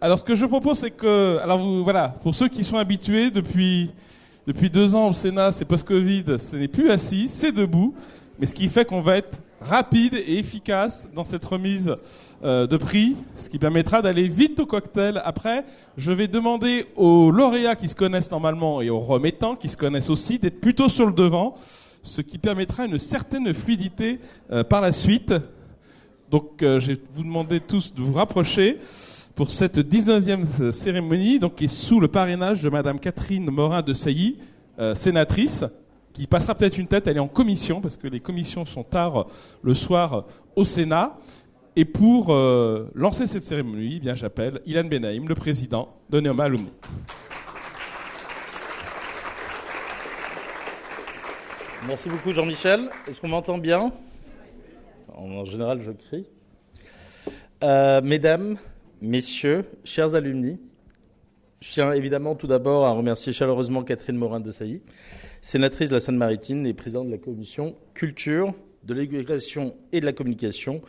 Alors, ce que je propose, c'est que, voilà, pour ceux qui sont habitués depuis 2 ans au Sénat, c'est post-Covid, ce n'est plus assis, c'est debout, mais ce qui fait qu'on va être rapide et efficace dans cette remise de prix, ce qui permettra d'aller vite au cocktail. Après, je vais demander aux lauréats qui se connaissent normalement et aux remettants qui se connaissent aussi d'être plutôt sur le devant, ce qui permettra une certaine fluidité par la suite. Donc, je vais vous demander tous de vous rapprocher pour cette 19e cérémonie, donc qui est sous le parrainage de Madame Catherine Morin-Desailly, sénatrice, qui passera peut-être une tête. Elle est en commission, parce que les commissions sont tard le soir au Sénat. Et pour lancer cette cérémonie, eh bien, j'appelle Ilan Benaïm, le président de Neoma Alumni. Merci beaucoup Jean-Michel. Est-ce qu'on m'entend bien ? En général, je crie. Mesdames, Messieurs, chers alumni, je tiens évidemment tout d'abord à remercier chaleureusement Catherine Morin-Desailly, sénatrice de la Seine-Maritime et présidente de la commission culture, de l'éducation et de la communication,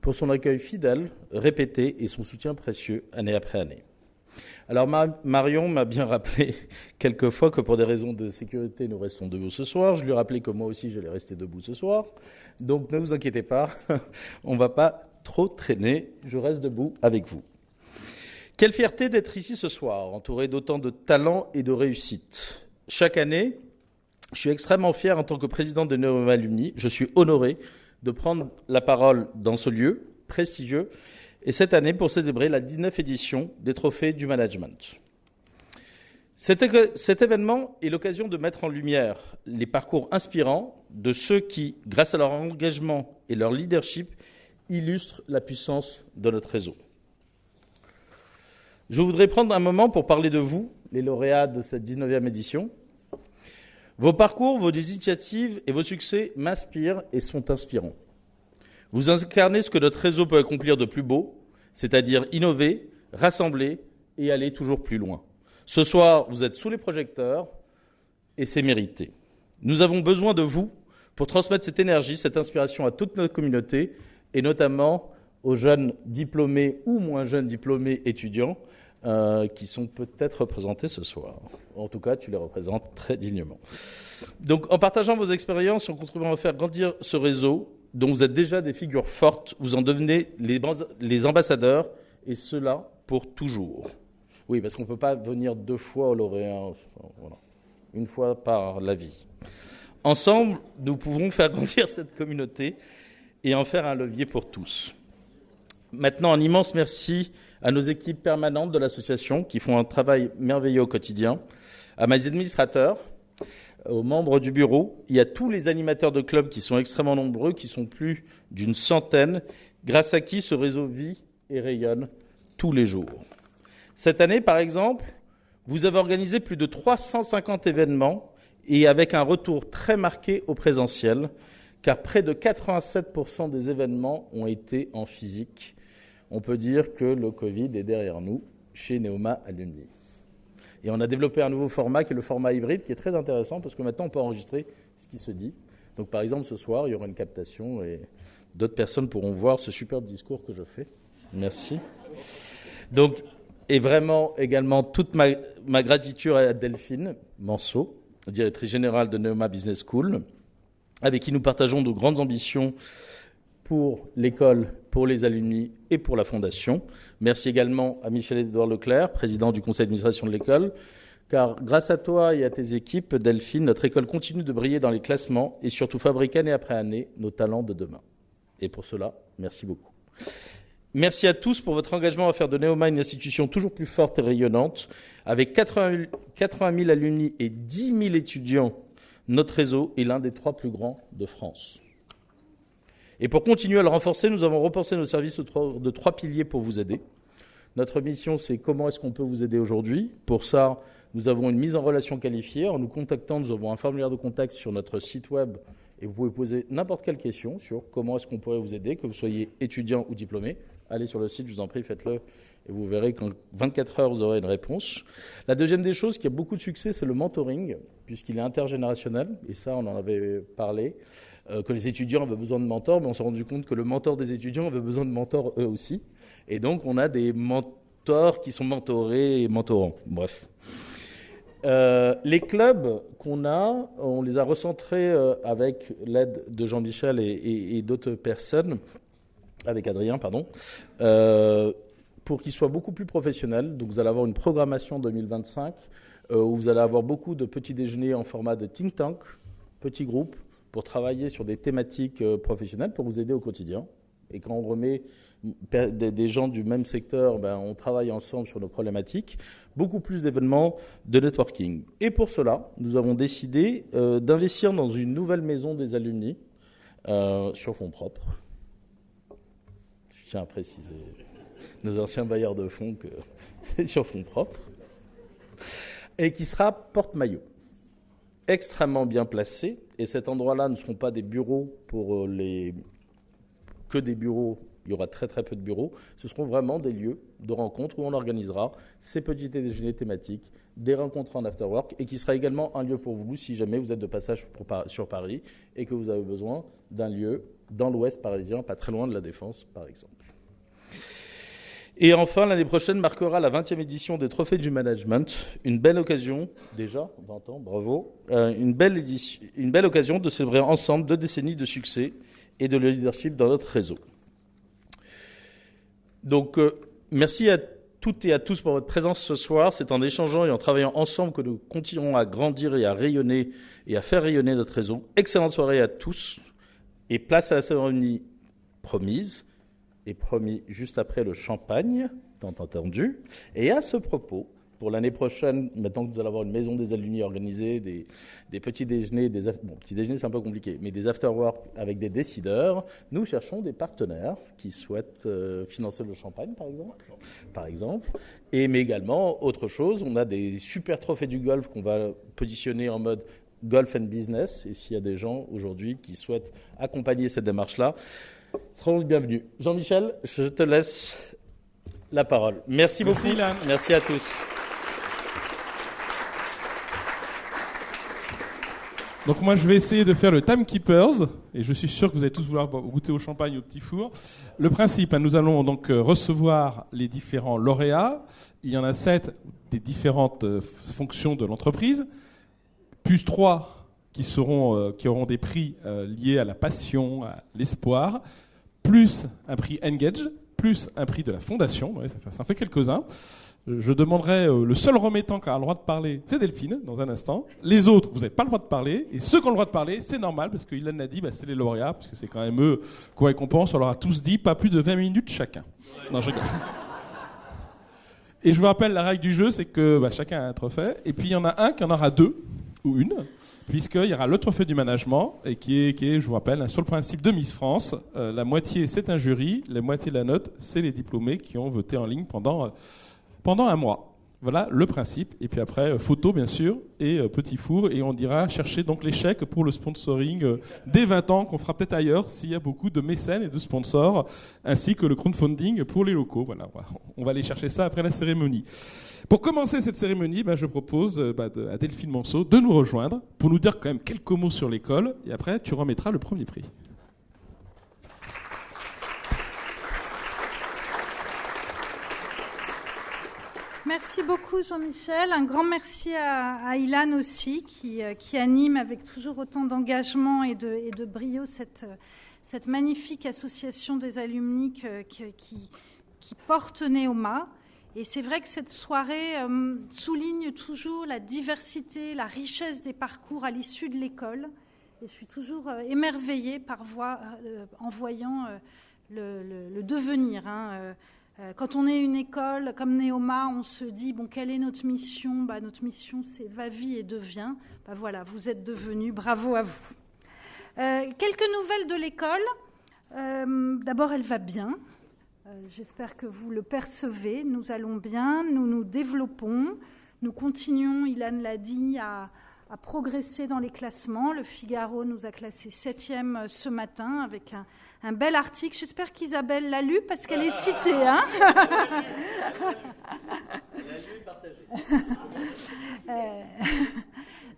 pour son accueil fidèle, répété et son soutien précieux année après année. Alors Marion m'a bien rappelé quelques fois que pour des raisons de sécurité, nous restons debout ce soir. Je lui ai rappelé que moi aussi, j'allais rester debout ce soir. Donc ne vous inquiétez pas, on ne va pas trop traîner, je reste debout avec vous. Quelle fierté d'être ici ce soir, entouré d'autant de talents et de réussites. Chaque année, je suis extrêmement fier en tant que président de Neoma Alumni. Je suis honoré de prendre la parole dans ce lieu prestigieux et cette année pour célébrer la 19e édition des Trophées du Management. Cet événement est l'occasion de mettre en lumière les parcours inspirants de ceux qui, grâce à leur engagement et leur leadership, illustrent la puissance de notre réseau. Je voudrais prendre un moment pour parler de vous, les lauréats de cette 19e édition. Vos parcours, vos initiatives et vos succès m'inspirent et sont inspirants. Vous incarnez ce que notre réseau peut accomplir de plus beau, c'est-à-dire innover, rassembler et aller toujours plus loin. Ce soir, vous êtes sous les projecteurs et c'est mérité. Nous avons besoin de vous pour transmettre cette énergie, cette inspiration à toute notre communauté et notamment aux jeunes diplômés ou moins jeunes diplômés étudiants qui sont peut-être représentés ce soir. En tout cas, tu les représentes très dignement. Donc, en partageant vos expériences, en contribuant à faire grandir ce réseau, dont vous êtes déjà des figures fortes, vous en devenez les ambassadeurs, et cela pour toujours. Oui, parce qu'on ne peut pas venir 2 fois au lauréat, voilà. 1 fois par la vie. Ensemble, nous pouvons faire grandir cette communauté et en faire un levier pour tous. Maintenant, un immense merci à nos équipes permanentes de l'association qui font un travail merveilleux au quotidien, à mes administrateurs, aux membres du bureau et à tous les animateurs de clubs qui sont extrêmement nombreux, qui sont plus d'une centaine, grâce à qui ce réseau vit et rayonne tous les jours. Cette année, par exemple, vous avez organisé plus de 350 événements et avec un retour très marqué au présentiel, car près de 87% des événements ont été en physique. On peut dire que le Covid est derrière nous chez Neoma Alumni. Et on a développé un nouveau format qui est le format hybride, qui est très intéressant parce que maintenant on peut enregistrer ce qui se dit. Donc par exemple ce soir, il y aura une captation et d'autres personnes pourront voir ce superbe discours que je fais. Merci. Donc, et vraiment également toute ma gratitude à Delphine Manceau, directrice générale de Neoma Business School, avec qui nous partageons de grandes ambitions pour l'école, pour les alumni et pour la fondation. Merci également à Michel-Édouard Leclerc, président du conseil d'administration de l'école, car grâce à toi et à tes équipes, Delphine, notre école continue de briller dans les classements et surtout fabrique année après année nos talents de demain. Et pour cela, merci beaucoup. Merci à tous pour votre engagement à faire de Neoma une institution toujours plus forte et rayonnante. Avec 80 000 alumni et 10 000 étudiants, notre réseau est l'un des 3 plus grands de France. Et pour continuer à le renforcer, nous avons repensé nos services de 3 piliers pour vous aider. Notre mission, c'est comment est-ce qu'on peut vous aider aujourd'hui. Pour ça, nous avons une mise en relation qualifiée. En nous contactant, nous avons un formulaire de contact sur notre site web et vous pouvez poser n'importe quelle question sur comment est-ce qu'on pourrait vous aider, que vous soyez étudiant ou diplômé. Allez sur le site, je vous en prie, faites-le et vous verrez qu'en 24 heures, vous aurez une réponse. La deuxième des choses qui a beaucoup de succès, c'est le mentoring, puisqu'il est intergénérationnel, et ça, on en avait parlé, que les étudiants avaient besoin de mentors, mais on s'est rendu compte que le mentor des étudiants avait besoin de mentors eux aussi. Et donc, on a des mentors qui sont mentorés et mentorants. Bref. Les clubs qu'on a, on les a recentrés avec l'aide de Jean-Michel et d'autres personnes, avec Adrien, pardon, pour qu'ils soient beaucoup plus professionnels. Donc vous allez avoir une programmation 2025 où vous allez avoir beaucoup de petits déjeuners en format de think tank, petits groupes, pour travailler sur des thématiques professionnelles, pour vous aider au quotidien. Et quand on remet des gens du même secteur, on travaille ensemble sur nos problématiques. Beaucoup plus d'événements de networking. Et pour cela, nous avons décidé d'investir dans une nouvelle maison des alumni sur fonds propres. Je tiens à préciser nos anciens bailleurs de fonds que c'est sur fonds propres. Et qui sera porte-maillot. Extrêmement bien placé. Et cet endroit-là ne seront pas des bureaux que des bureaux. Il y aura très très peu de bureaux. Ce seront vraiment des lieux de rencontre où on organisera ces petits déjeuners thématiques, des rencontres en after-work et qui sera également un lieu pour vous si jamais vous êtes de passage sur Paris et que vous avez besoin d'un lieu dans l'ouest parisien, pas très loin de la Défense par exemple. Et enfin, l'année prochaine marquera la 20e édition des Trophées du Management. Une belle occasion, déjà, 20 ans, bravo, une belle occasion de célébrer ensemble 2 décennies de succès et de leadership dans notre réseau. Donc, merci à toutes et à tous pour votre présence ce soir. C'est en échangeant et en travaillant ensemble que nous continuerons à grandir et à rayonner et à faire rayonner notre réseau. Excellente soirée à tous et place à la cérémonie promise et promis juste après le champagne, tant entendu. Et à ce propos, pour l'année prochaine, maintenant que vous allez avoir une maison des alumni organisée, des petits déjeuners, petits déjeuners c'est un peu compliqué, mais des after-work avec des décideurs, nous cherchons des partenaires qui souhaitent financer le champagne, par exemple. Mais également, autre chose, on a des super trophées du golf qu'on va positionner en mode golf and business. Et s'il y a des gens aujourd'hui qui souhaitent accompagner cette démarche-là, seront les bienvenus. Jean-Michel, je te laisse la parole. Merci beaucoup. Ilan. Merci à tous. Donc moi, je vais essayer de faire le Timekeepers, et je suis sûr que vous allez tous vouloir goûter au champagne au petit four. Le principe, nous allons donc recevoir les différents lauréats. Il y en a 7 des différentes fonctions de l'entreprise, plus 3 qui auront des prix liés à la passion, à l'espoir, plus un prix Engage, plus un prix de la fondation. Ouais, ça fait quelques-uns. Je demanderai le seul remettant qui a le droit de parler, c'est Delphine, dans un instant. Les autres, vous n'avez pas le droit de parler. Et ceux qui ont le droit de parler, c'est normal, parce qu'Ilan l'a dit, c'est les lauréats, parce que c'est quand même eux qu'on récompense. On leur a tous dit pas plus de 20 minutes chacun. Ouais. Non, je rigole. Et je vous rappelle, la règle du jeu, c'est que chacun a un trophée. Et puis il y en a un qui en aura 2, ou une, puisqu'il y aura le trophée du management, et qui est, je vous rappelle, sur le principe de Miss France. La moitié, c'est un jury. La moitié de la note, c'est les diplômés qui ont voté en ligne pendant un mois. Voilà le principe. Et puis après, photo, bien sûr, et petit four. Et on ira chercher donc les chèques pour le sponsoring dès 20 ans, qu'on fera peut-être ailleurs s'il y a beaucoup de mécènes et de sponsors, ainsi que le crowdfunding pour les locaux. Voilà, on va aller chercher ça après la cérémonie. Pour commencer cette cérémonie, je propose à Delphine Manceau de nous rejoindre pour nous dire quand même quelques mots sur l'école. Et après, tu remettras le premier prix. Merci beaucoup Jean-Michel, un grand merci à Ilan aussi qui anime avec toujours autant d'engagement et de brio cette magnifique association des alumni qui porte Neoma. Et c'est vrai que cette soirée souligne toujours la diversité, la richesse des parcours à l'issue de l'école. Et je suis toujours émerveillée en voyant le devenir. Quand on est une école comme Neoma, on se dit quelle est notre mission ? Notre mission, c'est va, vie et deviens. Voilà, vous êtes devenus. Bravo à vous. Quelques nouvelles de l'école. D'abord, elle va bien. J'espère que vous le percevez. Nous allons bien. Nous nous développons. Nous continuons, Ilan l'a dit, à progresser dans les classements. Le Figaro nous a classé 7e ce matin avec un bel article. J'espère qu'Isabelle l'a lu parce qu'elle est citée. Hein.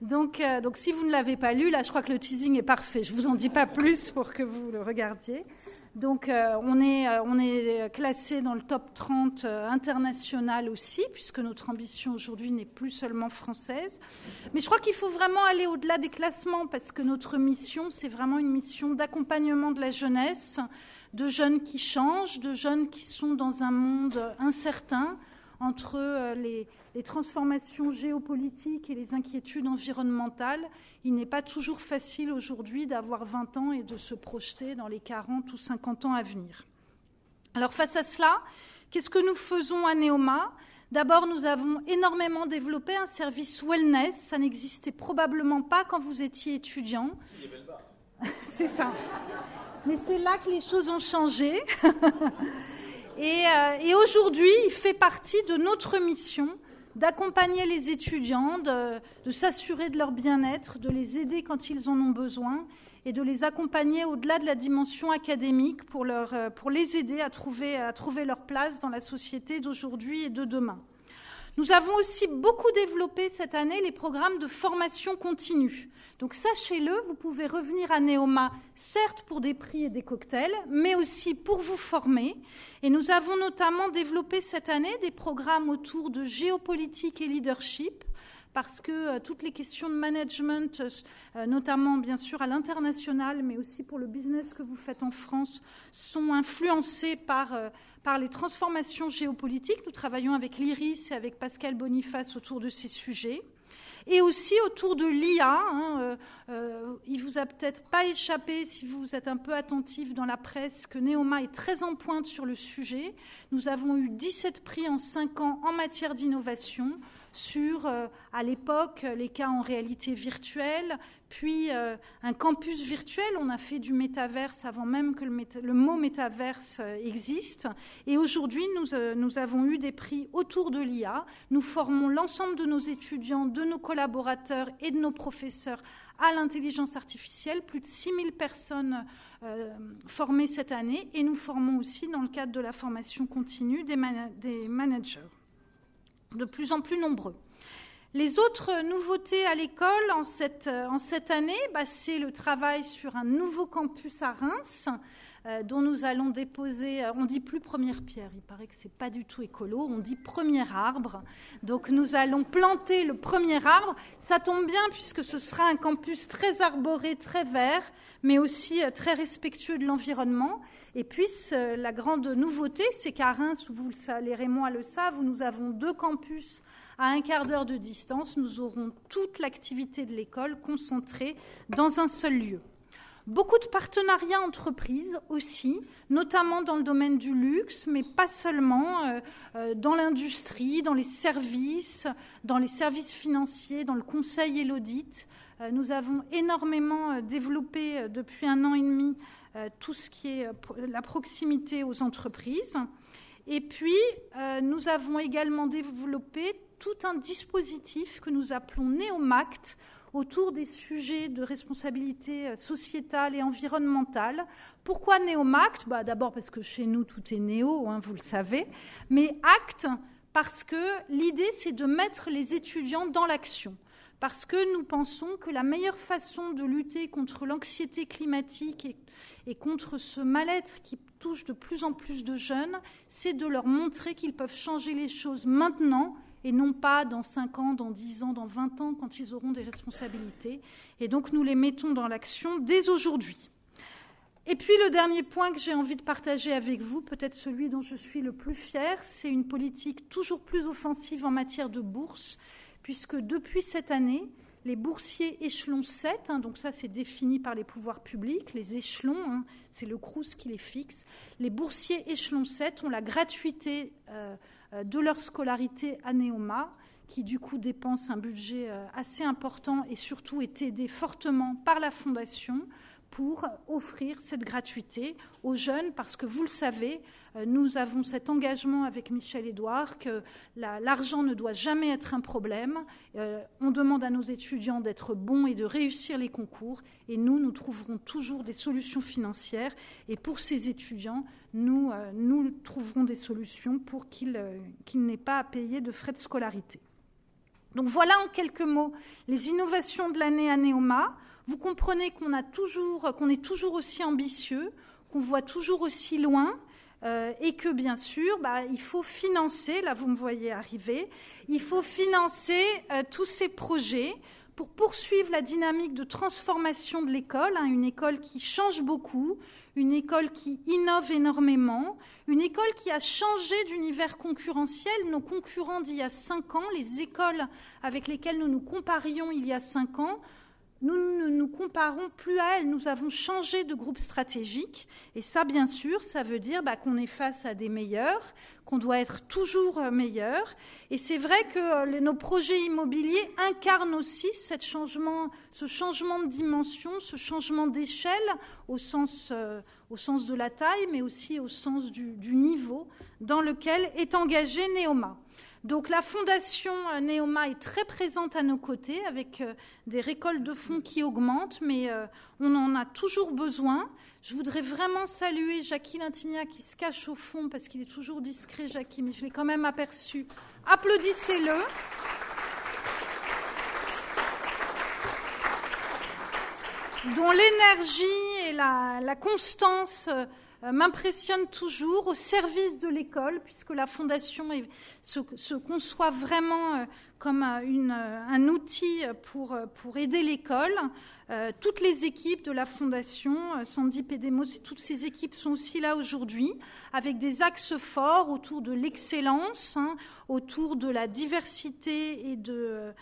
Donc, Donc si vous ne l'avez pas lu, là, je crois que le teasing est parfait. Je vous en dis pas plus pour que vous le regardiez. Donc, on est classé dans le top 30 international aussi, puisque notre ambition aujourd'hui n'est plus seulement française. Mais je crois qu'il faut vraiment aller au-delà des classements, parce que notre mission, c'est vraiment une mission d'accompagnement de la jeunesse, de jeunes qui changent, de jeunes qui sont dans un monde incertain, entre les transformations géopolitiques et les inquiétudes environnementales. Il n'est pas toujours facile aujourd'hui d'avoir 20 ans et de se projeter dans les 40 ou 50 ans à venir. Alors face à cela, qu'est-ce que nous faisons à Neoma ? D'abord, nous avons énormément développé un service wellness. Ça n'existait probablement pas quand vous étiez étudiant. Il y avait le bar. C'est ça. Mais c'est là que les choses ont changé. Et aujourd'hui, il fait partie de notre mission d'accompagner les étudiants, de s'assurer de leur bien-être, de les aider quand ils en ont besoin et de les accompagner au-delà de la dimension académique pour les aider à trouver leur place dans la société d'aujourd'hui et de demain. Nous avons aussi beaucoup développé cette année les programmes de formation continue. Donc sachez-le, vous pouvez revenir à Neoma, certes pour des prix et des cocktails, mais aussi pour vous former. Et nous avons notamment développé cette année des programmes autour de géopolitique et leadership, parce que toutes les questions de management, notamment bien sûr à l'international, mais aussi pour le business que vous faites en France, sont influencées par les transformations géopolitiques. Nous travaillons avec l'IRIS et avec Pascal Boniface autour de ces sujets. Et aussi autour de l'IA. Il vous a peut-être pas échappé, si vous êtes un peu attentif dans la presse, que Neoma est très en pointe sur le sujet. Nous avons eu 17 prix en 5 ans en matière d'innovation sur, à l'époque, les cas en réalité virtuelle, puis un campus virtuel. On a fait du métaverse avant même que le mot métaverse existe. Et aujourd'hui, nous avons eu des prix autour de l'IA. Nous formons l'ensemble de nos étudiants, de nos collaborateurs et de nos professeurs à l'intelligence artificielle. Plus de 6000 personnes formées cette année. Et nous formons aussi, dans le cadre de la formation continue, des managers de plus en plus nombreux. Les autres nouveautés à l'école en cette année, c'est le travail sur un nouveau campus à Reims, dont nous allons déposer, on dit plus première pierre, il paraît que c'est pas du tout écolo, on dit premier arbre. Donc nous allons planter le premier arbre. Ça tombe bien puisque ce sera un campus très arboré, très vert, mais aussi très respectueux de l'environnement. Et puis la grande nouveauté, c'est qu'à Reims, les Rémois le savent, où nous avons 2 campus à un quart d'heure de distance, nous aurons toute l'activité de l'école concentrée dans un seul lieu. Beaucoup de partenariats entreprises aussi, notamment dans le domaine du luxe, mais pas seulement, dans l'industrie, dans les services financiers, dans le conseil et l'audit. Nous avons énormément développé depuis 1 an et demi tout ce qui est la proximité aux entreprises. Et puis, nous avons également développé tout un dispositif que nous appelons Neomact autour des sujets de responsabilité sociétale et environnementale. Pourquoi Neomact ? D'abord parce que chez nous, tout est néo, vous le savez, mais Act parce que l'idée, c'est de mettre les étudiants dans l'action. Parce que nous pensons que la meilleure façon de lutter contre l'anxiété climatique et contre ce mal-être qui touche de plus en plus de jeunes, c'est de leur montrer qu'ils peuvent changer les choses maintenant et non pas dans 5 ans, dans 10 ans, dans 20 ans, quand ils auront des responsabilités. Et donc, nous les mettons dans l'action dès aujourd'hui. Et puis, le dernier point que j'ai envie de partager avec vous, peut-être celui dont je suis le plus fière, c'est une politique toujours plus offensive en matière de bourse, puisque depuis cette année, les boursiers échelon 7, donc ça c'est défini par les pouvoirs publics, les échelons, c'est le Crous qui les fixe, les boursiers échelon 7 ont la gratuité de leur scolarité à Neoma, qui du coup dépense un budget assez important et surtout est aidé fortement par la Fondation pour offrir cette gratuité aux jeunes, parce que vous le savez, nous avons cet engagement avec Michel Édouard que l'argent ne doit jamais être un problème. On demande à nos étudiants d'être bons et de réussir les concours, et nous trouverons toujours des solutions financières. Et pour ces étudiants, nous trouverons des solutions pour qu'ils n'aient pas à payer de frais de scolarité. Donc voilà en quelques mots les innovations de l'année à Neoma. Vous comprenez qu'on est toujours aussi ambitieux, qu'on voit toujours aussi loin, et que bien sûr, il faut financer, là vous me voyez arriver, il faut financer tous ces projets pour poursuivre la dynamique de transformation de l'école, une école qui change beaucoup, une école qui innove énormément, une école qui a changé d'univers concurrentiel. Nos concurrents d'il y a 5 ans, les écoles avec lesquelles nous nous comparions il y a 5 ans, nous ne nous comparons plus à elles. Nous avons changé de groupe stratégique. Et ça, bien sûr, ça veut dire qu'on est face à des meilleurs, qu'on doit être toujours meilleur. Et c'est vrai que nos projets immobiliers incarnent aussi ce changement de dimension, ce changement d'échelle au sens de la taille, mais aussi au sens du niveau dans lequel est engagé Neoma. Donc la Fondation Neoma est très présente à nos côtés avec des récoltes de fonds qui augmentent, mais on en a toujours besoin. Je voudrais vraiment saluer Jackie Lintignac qui se cache au fond parce qu'il est toujours discret, Jackie, mais je l'ai quand même aperçu. Applaudissez-le. Dont l'énergie et la constance m'impressionne toujours, au service de l'école, puisque la Fondation se conçoit vraiment comme un outil pour aider l'école. Toutes les équipes de la Fondation, Sandy Pédemos, et toutes ces équipes sont aussi là aujourd'hui, avec des axes forts autour de l'excellence, autour de la diversité et de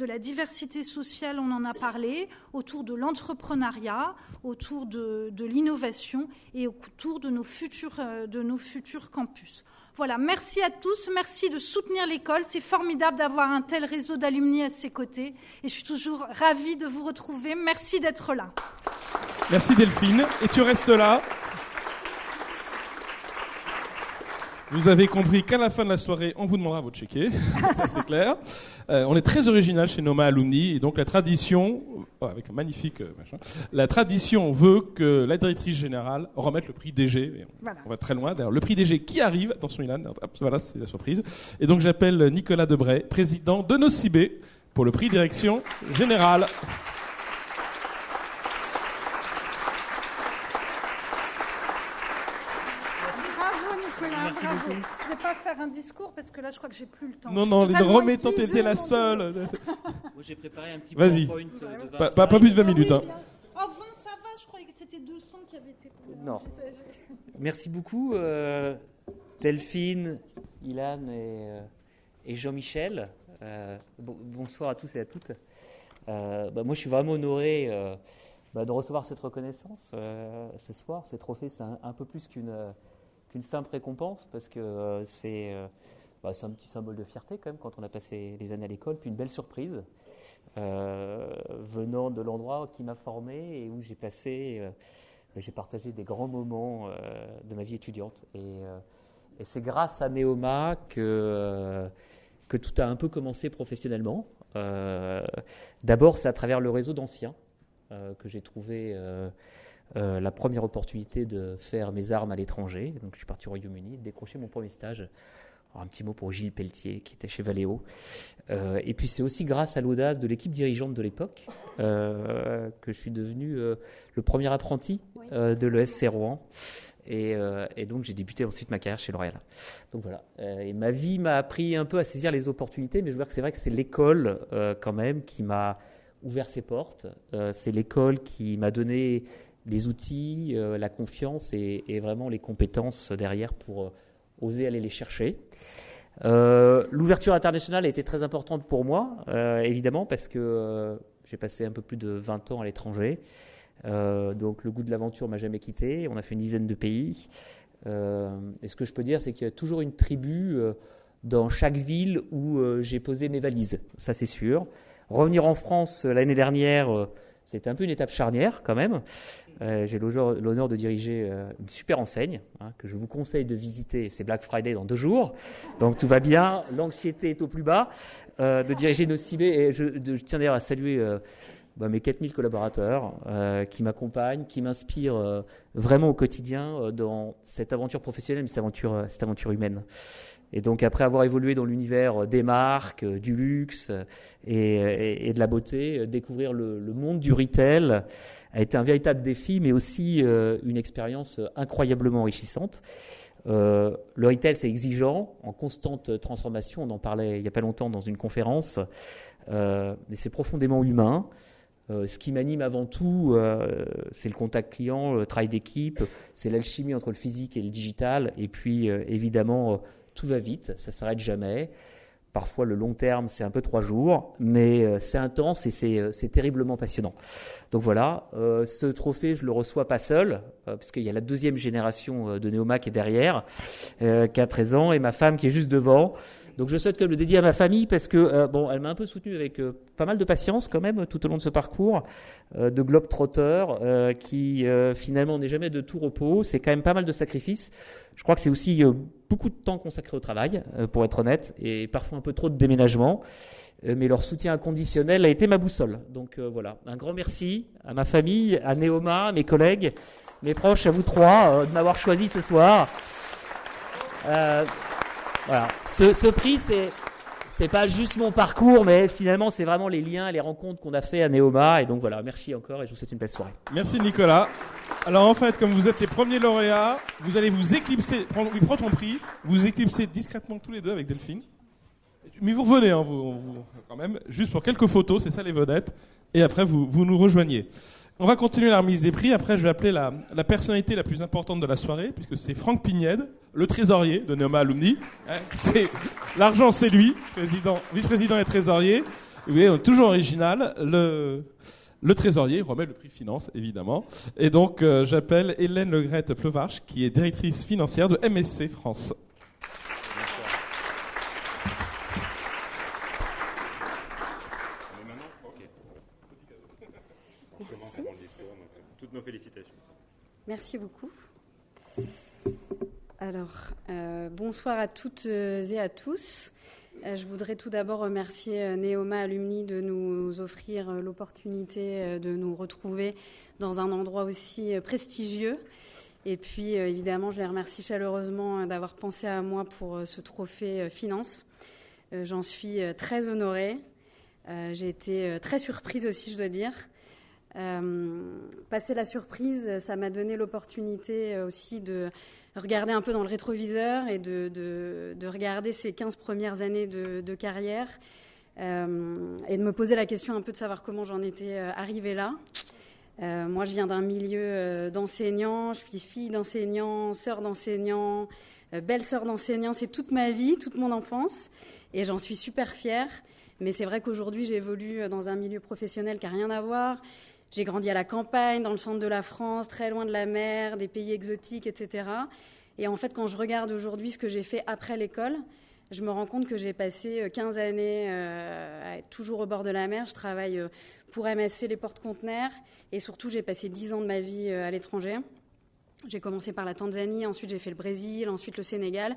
la diversité sociale, on en a parlé, autour de l'entrepreneuriat, autour de l'innovation et autour de nos futurs campus. Voilà, merci à tous, merci de soutenir l'école. C'est formidable d'avoir un tel réseau d'alumni à ses côtés et je suis toujours ravie de vous retrouver. Merci d'être là. Merci Delphine. Et tu restes là. Vous avez compris qu'à la fin de la soirée, on vous demandera votre chéquier, ça c'est clair. On est très original chez Neoma Alumni et donc la tradition, avec un magnifique machin, la tradition veut que la directrice générale remette le prix DG. Voilà. On va très loin. D'ailleurs, le prix DG qui arrive, attention Ilan, hop, voilà, c'est la surprise. Et donc j'appelle Nicolas Debray, président de Nocibé, pour le prix direction générale. Merci beaucoup. Je ne vais pas faire un discours parce que là, je crois que j'ai plus le temps. Non, remettons, t'étais la seule. Moi, j'ai préparé un petit Vas-y. PowerPoint de 20 pas plus de 20 minutes. Oh, 20, ça va, je croyais que c'était 200 qui avaient été... Non. Merci beaucoup, Delphine, Ilan et Jean-Michel. Bonsoir à tous et à toutes. Moi, je suis vraiment honoré de recevoir cette reconnaissance ce soir. Ces trophées, c'est un peu plus qu'une simple récompense, parce que c'est un petit symbole de fierté quand même quand on a passé les années à l'école, puis une belle surprise venant de l'endroit qui m'a formé et où j'ai partagé des grands moments de ma vie étudiante. Et c'est grâce à Neoma que tout a un peu commencé professionnellement. D'abord, c'est à travers le réseau d'anciens que j'ai trouvé la première opportunité de faire mes armes à l'étranger. Donc, je suis parti au Royaume-Uni, décrocher mon premier stage. Alors, un petit mot pour Gilles Pelletier, qui était chez Valeo. Et puis, c'est aussi grâce à l'audace de l'équipe dirigeante de l'époque que je suis devenu le premier apprenti de l'ESC Rouen. Et donc, j'ai débuté ensuite ma carrière chez L'Oréal. Donc, voilà. Et ma vie m'a appris un peu à saisir les opportunités, mais je vois que c'est vrai que c'est l'école, quand même, qui m'a ouvert ses portes. C'est l'école qui m'a donné les outils, la confiance et vraiment les compétences derrière pour oser aller les chercher. L'ouverture internationale a été très importante pour moi, évidemment, parce que j'ai passé un peu plus de 20 ans à l'étranger. Donc le goût de l'aventure m'a jamais quitté. On a fait une dizaine de pays. Et ce que je peux dire, c'est qu'il y a toujours une tribu dans chaque ville où j'ai posé mes valises. Ça, c'est sûr. Revenir en France l'année dernière, c'était un peu une étape charnière quand même. J'ai l'honneur de diriger une super enseigne que je vous conseille de visiter. C'est Black Friday dans 2 jours, donc tout va bien. L'anxiété est au plus bas. De diriger Nocibé, et je tiens d'ailleurs à saluer mes 4000 collaborateurs qui m'accompagnent, qui m'inspirent vraiment au quotidien dans cette aventure professionnelle, mais cette aventure humaine. Et donc, après avoir évolué dans l'univers des marques, du luxe et de la beauté, découvrir le monde du retail a été un véritable défi, mais aussi une expérience incroyablement enrichissante. Le retail, c'est exigeant, en constante transformation. On en parlait il n'y a pas longtemps dans une conférence, mais c'est profondément humain. Ce qui m'anime avant tout, c'est le contact client, le travail d'équipe, c'est l'alchimie entre le physique et le digital. Et puis, évidemment, tout va vite, ça ne s'arrête jamais. Parfois, le long terme, c'est un peu 3 jours, mais c'est intense et c'est terriblement passionnant. Donc voilà, ce trophée, je le reçois pas seul, puisqu'il y a la 2e génération de Neoma qui est derrière, qui a 13 ans, et ma femme qui est juste devant. Donc je souhaite le dédier à ma famille parce que elle m'a un peu soutenu avec pas mal de patience quand même tout au long de ce parcours de globe-trotter qui finalement n'est jamais de tout repos. C'est quand même pas mal de sacrifices. Je crois que c'est aussi beaucoup de temps consacré au travail, pour être honnête, et parfois un peu trop de déménagement. Mais leur soutien inconditionnel a été ma boussole. Donc voilà, un grand merci à ma famille, à Neoma, à mes collègues, mes proches, à vous 3 de m'avoir choisi ce soir. Voilà. Ce prix, c'est pas juste mon parcours, mais finalement, c'est vraiment les liens et les rencontres qu'on a fait à Neoma. Et donc voilà, merci encore et je vous souhaite une belle soirée. Merci Nicolas. Alors en fait, comme vous êtes les premiers lauréats, vous allez vous éclipser. Prends ton prix, vous éclipsez discrètement tous les deux avec Delphine. Mais vous revenez, vous, quand même, juste pour quelques photos, c'est ça les vedettes. Et après, vous nous rejoignez. On va continuer la remise des prix. Après, je vais appeler la personnalité la plus importante de la soirée, puisque c'est Franck Pignède, le trésorier de Neoma Alumni. L'argent, c'est lui, vice-président et trésorier. Oui, toujours original. Le trésorier remet le prix finance, évidemment. Et donc, j'appelle Hélène Legrette-Pleuvarche, qui est directrice financière de MSC France. Toutes nos félicitations. Merci beaucoup. Alors, bonsoir à toutes et à tous. Je voudrais tout d'abord remercier Neoma Alumni de nous offrir l'opportunité de nous retrouver dans un endroit aussi prestigieux. Et puis, évidemment, je les remercie chaleureusement d'avoir pensé à moi pour ce trophée finance. J'en suis très honorée. J'ai été très surprise aussi, je dois dire. Passer la surprise, ça m'a donné l'opportunité aussi de regarder un peu dans le rétroviseur et de regarder ces 15 premières années de carrière et de me poser la question un peu de savoir comment j'en étais arrivée là. Moi, je viens d'un milieu d'enseignants, je suis fille d'enseignants, sœur d'enseignants, belle-sœur d'enseignants, c'est toute ma vie, toute mon enfance et j'en suis super fière. Mais c'est vrai qu'aujourd'hui, j'évolue dans un milieu professionnel qui n'a rien à voir. J'ai grandi à la campagne, dans le centre de la France, très loin de la mer, des pays exotiques, etc. Et en fait, quand je regarde aujourd'hui ce que j'ai fait après l'école, je me rends compte que j'ai passé 15 années à être toujours au bord de la mer. Je travaille pour MSC, les porte-conteneurs. Et surtout, j'ai passé 10 ans de ma vie à l'étranger. J'ai commencé par la Tanzanie, ensuite j'ai fait le Brésil, ensuite le Sénégal.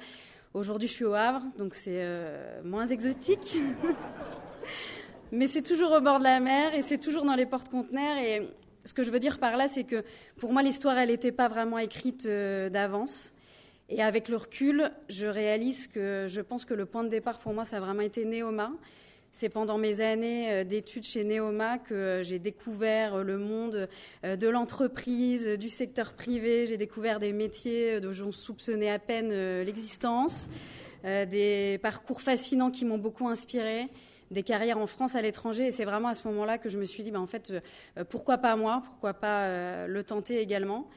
Aujourd'hui, je suis au Havre, donc c'est moins exotique. Mais c'est toujours au bord de la mer et c'est toujours dans les porte-conteneurs. Et ce que je veux dire par là, c'est que pour moi, l'histoire, elle n'était pas vraiment écrite d'avance. Et avec le recul, je réalise que je pense que le point de départ pour moi, ça a vraiment été Neoma. C'est pendant mes années d'études chez Neoma que j'ai découvert le monde de l'entreprise, du secteur privé. J'ai découvert des métiers dont on soupçonnait à peine l'existence, des parcours fascinants qui m'ont beaucoup inspirée, des carrières en France, à l'étranger. Et c'est vraiment à ce moment-là que je me suis dit, en fait, pourquoi pas moi, pourquoi pas le tenter également.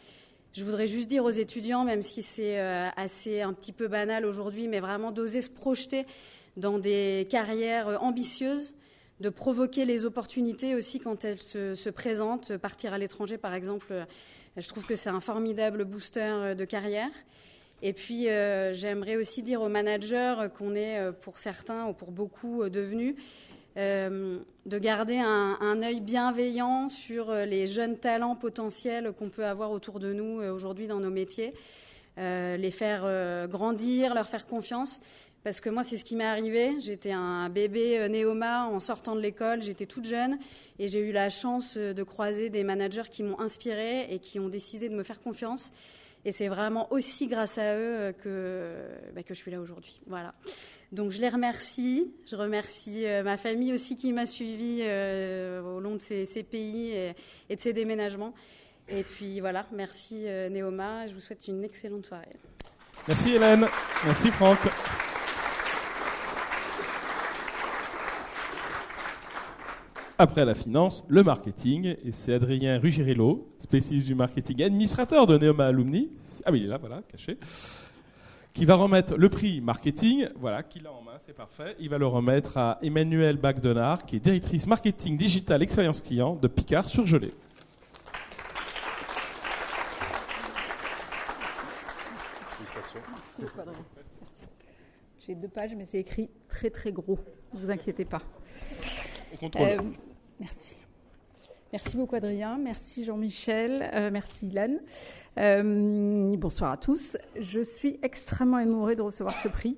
Je voudrais juste dire aux étudiants, même si c'est assez un petit peu banal aujourd'hui, mais vraiment d'oser se projeter dans des carrières ambitieuses, de provoquer les opportunités aussi quand elles se présentent. Partir à l'étranger, par exemple, je trouve que c'est un formidable booster de carrière. Et puis, j'aimerais aussi dire aux managers qu'on est, pour certains ou pour beaucoup, devenus, de garder un œil bienveillant sur les jeunes talents potentiels qu'on peut avoir autour de nous aujourd'hui dans nos métiers, les faire grandir, leur faire confiance. Parce que moi, c'est ce qui m'est arrivé. J'étais un bébé Neoma en sortant de l'école. J'étais toute jeune et j'ai eu la chance de croiser des managers qui m'ont inspirée et qui ont décidé de me faire confiance. Et c'est vraiment aussi grâce à eux que je suis là aujourd'hui. Voilà. Donc je les remercie. Je remercie ma famille aussi qui m'a suivie au long de ces pays et de ces déménagements. Et puis voilà, merci Neoma. Je vous souhaite une excellente soirée. Merci Hélène. Merci Franck. Après la finance, le marketing, et c'est Adrien Ruggiero, spécialiste du marketing, administrateur de Neoma Alumni, ah oui il est là, voilà, caché, qui va remettre le prix marketing, voilà, qu'il a en main, c'est parfait. Il va le remettre à Emmanuelle Bacdenard, qui est directrice marketing digital expérience client de Picard Surgelé. Merci beaucoup, Adrien. Merci. J'ai 2 pages, mais c'est écrit très très gros. Ne vous inquiétez pas. On contrôle. Merci. Merci beaucoup, Adrien. Merci, Jean-Michel. Merci, Ilan. Bonsoir à tous. Je suis extrêmement honorée de recevoir ce prix.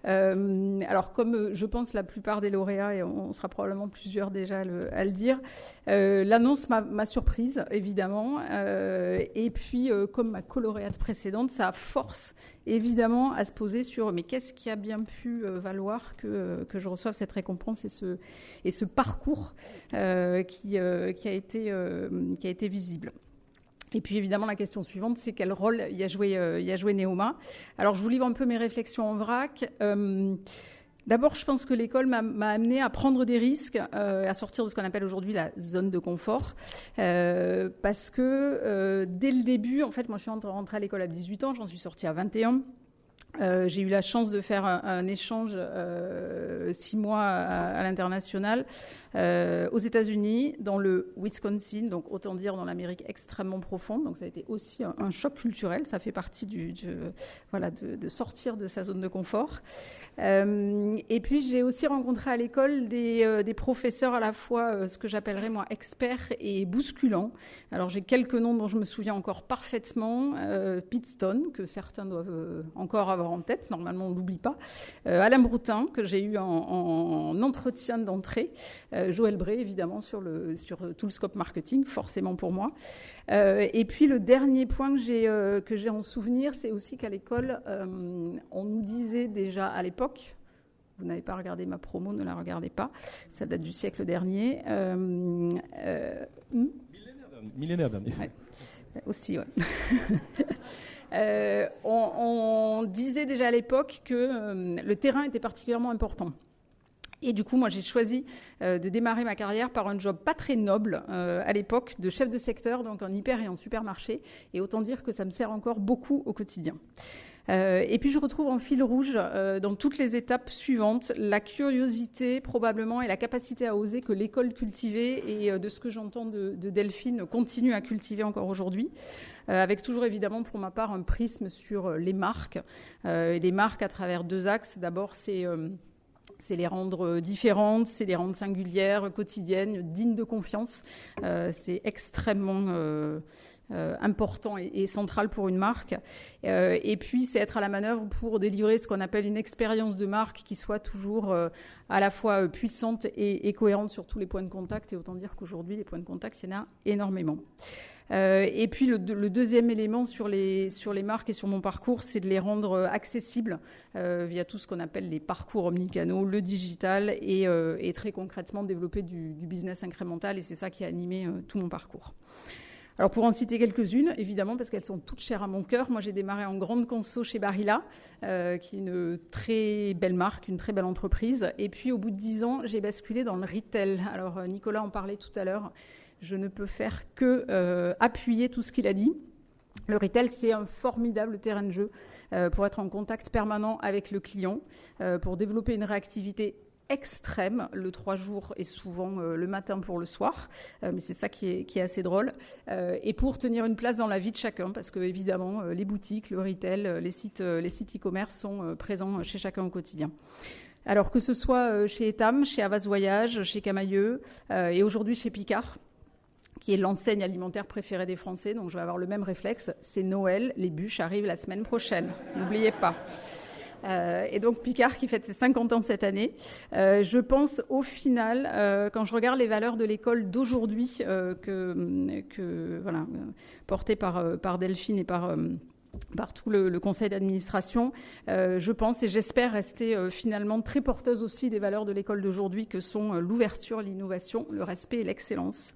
Alors, comme je pense la plupart des lauréats, et on sera probablement plusieurs déjà à le dire, l'annonce m'a surprise, évidemment. Et puis, comme ma colauréate précédente, ça force évidemment à se poser sur mais qu'est-ce qui a bien pu valoir que je reçoive cette récompense et ce parcours qui a été visible. Et puis évidemment la question suivante, c'est quel rôle y a joué Neoma. Alors je vous livre un peu mes réflexions en vrac. D'abord, je pense que l'école m'a amené à prendre des risques, à sortir de ce qu'on appelle aujourd'hui la zone de confort, parce que dès le début, en fait, moi je suis rentrée à l'école à 18 ans, j'en suis sortie à 21. J'ai eu la chance de faire un échange 6 mois à l'international aux États-Unis, dans le Wisconsin, donc autant dire dans l'Amérique extrêmement profonde. Donc ça a été aussi un choc culturel. Ça fait partie de sortir de sa zone de confort. Et puis j'ai aussi rencontré à l'école des professeurs à la fois ce que j'appellerais moi experts et bousculants. Alors j'ai quelques noms dont je me souviens encore parfaitement. Pete Stone, que certains doivent encore avoir en tête, normalement on ne l'oublie pas. Alain Broutin, que j'ai eu en entretien d'entrée. Joël Bray, évidemment, sur tout le scope marketing, forcément pour moi. Et puis le dernier point que j'ai en souvenir, c'est aussi qu'à l'école, on nous disait déjà à l'époque, vous n'avez pas regardé ma promo, ne la regardez pas, ça date du siècle dernier. Millénaire dernier. Ouais. Aussi, ouais. On disait déjà à l'époque que le terrain était particulièrement important. Et du coup, moi, j'ai choisi de démarrer ma carrière par un job pas très noble à l'époque de chef de secteur, donc en hyper et en supermarché. Et autant dire que ça me sert encore beaucoup au quotidien. Et puis, je retrouve en fil rouge dans toutes les étapes suivantes la curiosité probablement et la capacité à oser que l'école cultivait et de ce que j'entends de Delphine continue à cultiver encore aujourd'hui. Avec toujours évidemment pour ma part un prisme sur les marques. Les marques à travers 2 axes. D'abord, c'est les rendre différentes, c'est les rendre singulières, quotidiennes, dignes de confiance. C'est extrêmement important et central pour une marque. Et puis, c'est être à la manœuvre pour délivrer ce qu'on appelle une expérience de marque qui soit toujours à la fois puissante et cohérente sur tous les points de contact. Et autant dire qu'aujourd'hui, les points de contact, il y en a énormément. Et puis le deuxième élément sur les marques et sur mon parcours, c'est de les rendre accessibles via tout ce qu'on appelle les parcours omnicanaux, le digital et très concrètement développer du business incrémental. Et c'est ça qui a animé tout mon parcours. Alors pour en citer quelques-unes, évidemment, parce qu'elles sont toutes chères à mon cœur. Moi, j'ai démarré en grande conso chez Barilla, qui est une très belle marque, une très belle entreprise. Et puis au bout de 10 ans, j'ai basculé dans le retail. Alors Nicolas en parlait tout à l'heure. Je ne peux faire que appuyer tout ce qu'il a dit. Le retail, c'est un formidable terrain de jeu pour être en contact permanent avec le client, pour développer une réactivité extrême. Le 3 jours et souvent le matin pour le soir, mais c'est ça qui est assez drôle. Et pour tenir une place dans la vie de chacun, parce que évidemment, les boutiques, le retail, les sites e-commerce sont présents chez chacun au quotidien. Alors que ce soit chez Etam, chez Havas Voyage, chez Camailleux et aujourd'hui chez Picard, qui est l'enseigne alimentaire préférée des Français, donc je vais avoir le même réflexe, c'est Noël, les bûches arrivent la semaine prochaine, n'oubliez pas. Et donc Picard qui fête ses 50 ans cette année. Je pense au final, quand je regarde les valeurs de l'école d'aujourd'hui, portées par Delphine et par par tout le conseil d'administration. Je pense et j'espère rester finalement très porteuse aussi des valeurs de l'école d'aujourd'hui que sont l'ouverture, l'innovation, le respect et l'excellence.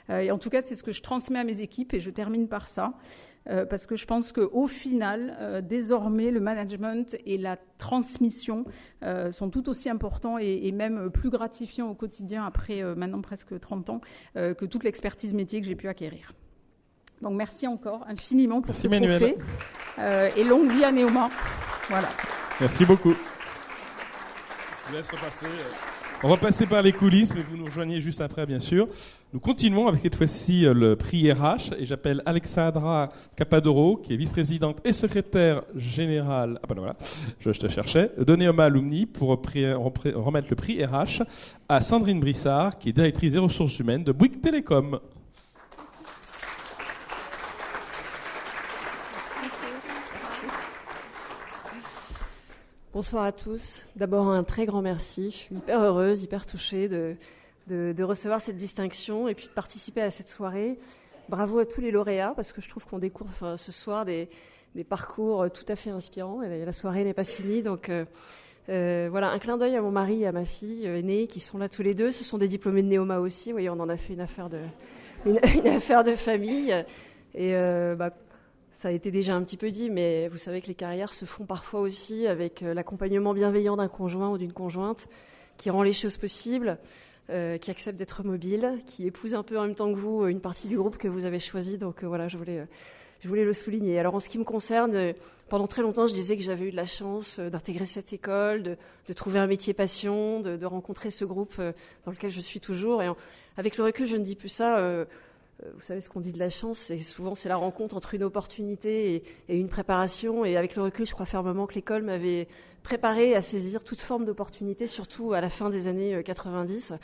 Et en tout cas, c'est ce que je transmets à mes équipes et je termine par ça. Parce que je pense qu'au final, désormais, le management et la transmission sont tout aussi importants et même plus gratifiants au quotidien après maintenant presque 30 ans que toute l'expertise métier que j'ai pu acquérir. Donc merci encore infiniment pour ce trophée et longue vie à Neoma. Voilà. Merci beaucoup. Je vous laisse repasser. On va passer par les coulisses, mais vous nous rejoignez juste après, bien sûr. Nous continuons avec cette fois-ci le prix RH et j'appelle Alexandra Capadoro, qui est vice-présidente et secrétaire générale, je te cherchais, de Neoma Alumni pour remettre le prix RH à Sandrine Brissard, qui est directrice des ressources humaines de Bouygues Télécom. Bonsoir à tous. D'abord, un très grand merci. Je suis hyper heureuse, hyper touchée de recevoir cette distinction et puis de participer à cette soirée. Bravo à tous les lauréats, parce que je trouve qu'on découvre ce soir des parcours tout à fait inspirants. Et la soirée n'est pas finie, donc voilà, un clin d'œil à mon mari et à ma fille aînée qui sont là tous les deux. Ce sont des diplômés de Neoma aussi. Vous voyez, on en a fait une affaire de famille. Et ça a été déjà un petit peu dit, mais vous savez que les carrières se font parfois aussi avec l'accompagnement bienveillant d'un conjoint ou d'une conjointe qui rend les choses possibles, qui accepte d'être mobile, qui épouse un peu en même temps que vous une partie du groupe que vous avez choisi. Donc voilà, je voulais le souligner. Alors en ce qui me concerne, pendant très longtemps, je disais que j'avais eu de la chance d'intégrer cette école, de trouver un métier passion, de rencontrer ce groupe dans lequel je suis toujours. Et avec le recul, je ne dis plus ça. Vous savez, ce qu'on dit de la chance, c'est la rencontre entre une opportunité et une préparation. Et avec le recul, je crois fermement que l'école m'avait préparé à saisir toute forme d'opportunité, surtout à la fin des années 90,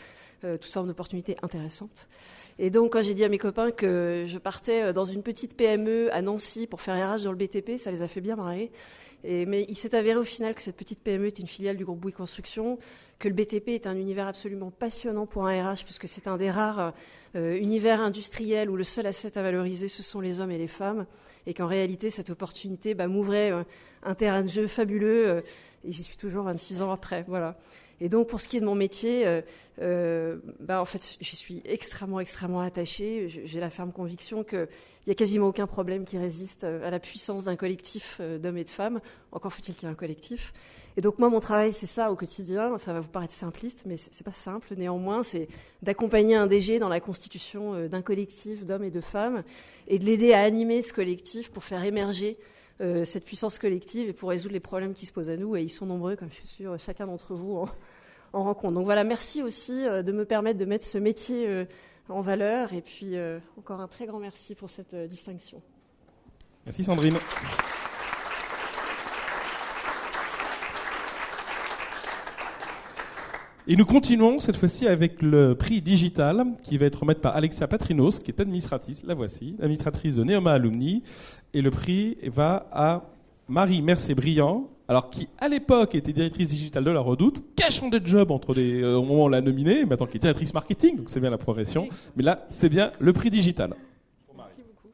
toute forme d'opportunité intéressante. Et donc, quand j'ai dit à mes copains que je partais dans une petite PME à Nancy pour faire RH dans le BTP, ça les a fait bien marrer. Mais il s'est avéré au final que cette petite PME est une filiale du groupe Bouygues Construction, que le BTP est un univers absolument passionnant pour un RH, puisque c'est un des rares univers industriels où le seul asset à valoriser, ce sont les hommes et les femmes, et qu'en réalité, cette opportunité m'ouvrait un terrain de jeu fabuleux, et j'y suis toujours 26 ans après. Voilà. Et donc, pour ce qui est de mon métier, en fait, j'y suis extrêmement attachée. J'ai la ferme conviction qu'il n'y a quasiment aucun problème qui résiste à la puissance d'un collectif d'hommes et de femmes. Encore faut-il qu'il y ait un collectif. Et donc, moi, mon travail, c'est ça au quotidien. Ça va vous paraître simpliste, mais c'est pas simple. Néanmoins, c'est d'accompagner un DG dans la constitution d'un collectif d'hommes et de femmes et de l'aider à animer ce collectif pour faire émerger cette puissance collective et pour résoudre les problèmes qui se posent à nous. Et ils sont nombreux, comme je suis sûre, chacun d'entre vous en rencontre. Donc voilà, merci aussi de me permettre de mettre ce métier en valeur. Et puis, encore un très grand merci pour cette distinction. Merci Sandrine. Et nous continuons cette fois-ci avec le prix digital qui va être remis par Alexia Patrinos, qui est administratrice, la voici, administratrice de Neoma Alumni. Et le prix va à Marie Mercé-Briand, alors qui à l'époque était directrice digitale de la Redoute, qui a changé de job au moment où on l'a nominée, maintenant qui est directrice marketing, donc c'est bien la progression. Mais là, c'est bien le prix digital. Merci beaucoup.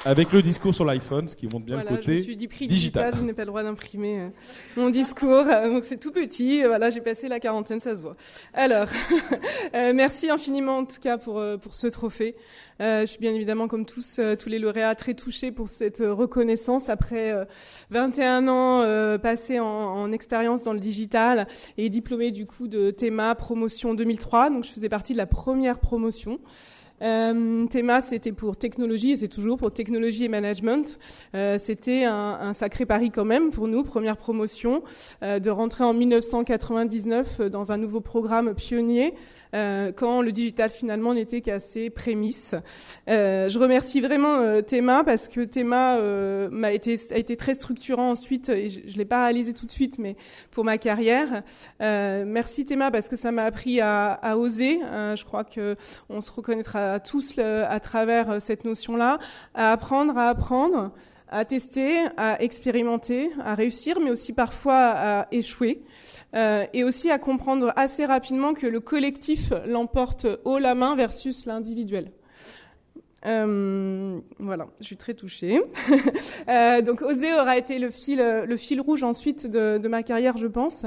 Avec le discours sur l'iPhone, ce qui montre bien le côté je me suis dit prix digital, je n'ai pas le droit d'imprimer mon discours, donc c'est tout petit. Voilà, j'ai passé la quarantaine, ça se voit. Alors, merci infiniment en tout cas pour ce trophée. Je suis bien évidemment, comme tous les lauréats, très touchée pour cette reconnaissance après 21 ans passés en expérience dans le digital et diplômée du coup de Théma promotion 2003. Donc je faisais partie de la première promotion. Théma, c'était pour technologie et c'est toujours pour technologie et management. C'était un sacré pari quand même pour nous, première promotion, de rentrer en 1999 dans un nouveau programme pionnier quand le digital finalement n'était qu'à ses prémices. Je remercie vraiment Théma parce que Théma a été très structurant ensuite et je l'ai pas réalisé tout de suite, mais pour ma carrière. Merci Théma parce que ça m'a appris à oser. Je crois que on se reconnaîtra tous à travers cette notion-là, à apprendre, à tester, à expérimenter, à réussir, mais aussi parfois à échouer, et aussi à comprendre assez rapidement que le collectif l'emporte haut la main versus l'individuel. Voilà, je suis très touchée. Donc oser aura été le fil rouge ensuite de ma carrière, je pense.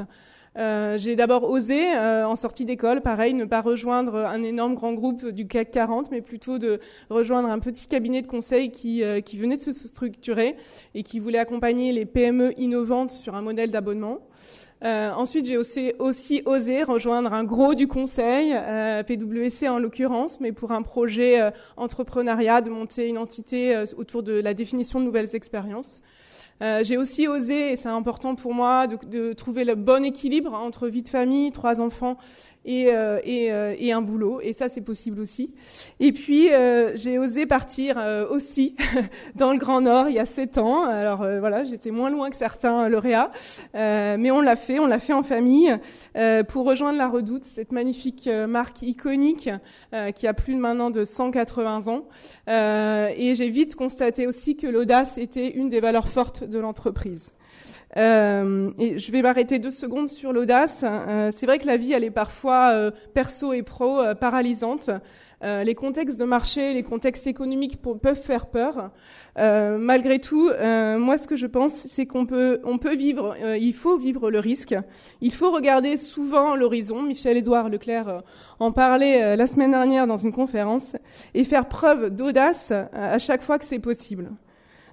J'ai d'abord osé, en sortie d'école, pareil, ne pas rejoindre un énorme grand groupe du CAC 40, mais plutôt de rejoindre un petit cabinet de conseil qui venait de se structurer et qui voulait accompagner les PME innovantes sur un modèle d'abonnement. Ensuite, j'ai aussi osé rejoindre un gros du conseil, PwC en l'occurrence, mais pour un projet entrepreneuriat, de monter une entité autour de la définition de nouvelles expériences. J'ai aussi osé, et c'est important pour moi, de trouver le bon équilibre entre vie de famille, 3 enfants et un boulot. Et ça, c'est possible aussi. Et puis, j'ai osé partir aussi dans le Grand Nord il y a 7 ans. Alors voilà, j'étais moins loin que certains lauréats, mais on l'a fait en famille pour rejoindre la Redoute, cette magnifique marque iconique qui a plus maintenant de 180 ans. Et j'ai vite constaté aussi que l'audace était une des valeurs fortes de l'entreprise. Et je vais m'arrêter 2 secondes sur l'audace. C'est vrai que la vie, elle est parfois perso et pro paralysante. Les contextes de marché, les contextes économiques peuvent faire peur. Malgré tout, moi, ce que je pense, c'est qu'on peut vivre. Il faut vivre le risque. Il faut regarder souvent l'horizon. Michel-Édouard Leclerc en parlait la semaine dernière dans une conférence, et faire preuve d'audace à chaque fois que c'est possible.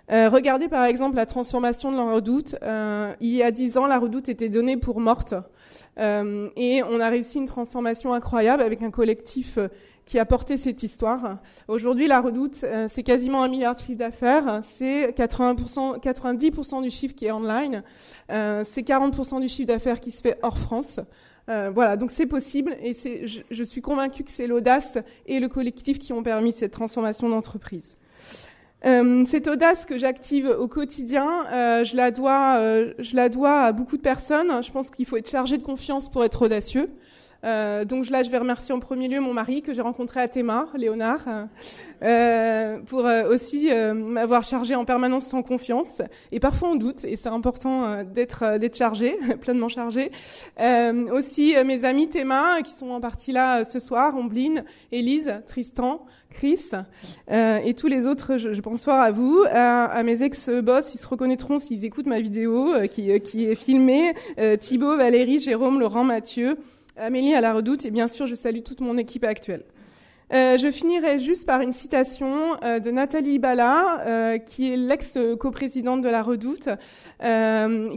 Regardez par exemple la transformation de la Redoute. Il y a 10 ans, la Redoute était donnée pour morte. Et on a réussi une transformation incroyable avec un collectif qui a porté cette histoire. Aujourd'hui, la Redoute, c'est quasiment 1 milliard de chiffre d'affaires. C'est 90% du chiffre qui est online. C'est 40% du chiffre d'affaires qui se fait hors France. Voilà, donc c'est possible. Et je suis convaincue que c'est l'audace et le collectif qui ont permis cette transformation d'entreprise. Cette audace que j'active au quotidien, je la dois à beaucoup de personnes. Je pense qu'il faut être chargé de confiance pour être audacieux. Donc là, je vais remercier en premier lieu mon mari que j'ai rencontré à Théma, Léonard, pour aussi m'avoir chargé en permanence en confiance. Et parfois on doute, et c'est important d'être chargé, pleinement chargé. Aussi mes amis Théma qui sont en partie là ce soir, Ombline, Élise, Tristan, Chris et tous les autres. Je pense fort à vous, à mes ex-boss, ils se reconnaîtront s'ils écoutent ma vidéo qui est filmée. Thibaut, Valérie, Jérôme, Laurent, Mathieu, Amélie à la Redoute, et bien sûr, je salue toute mon équipe actuelle. Je finirai juste par une citation de Nathalie Bala, qui est l'ex-coprésidente de la Redoute,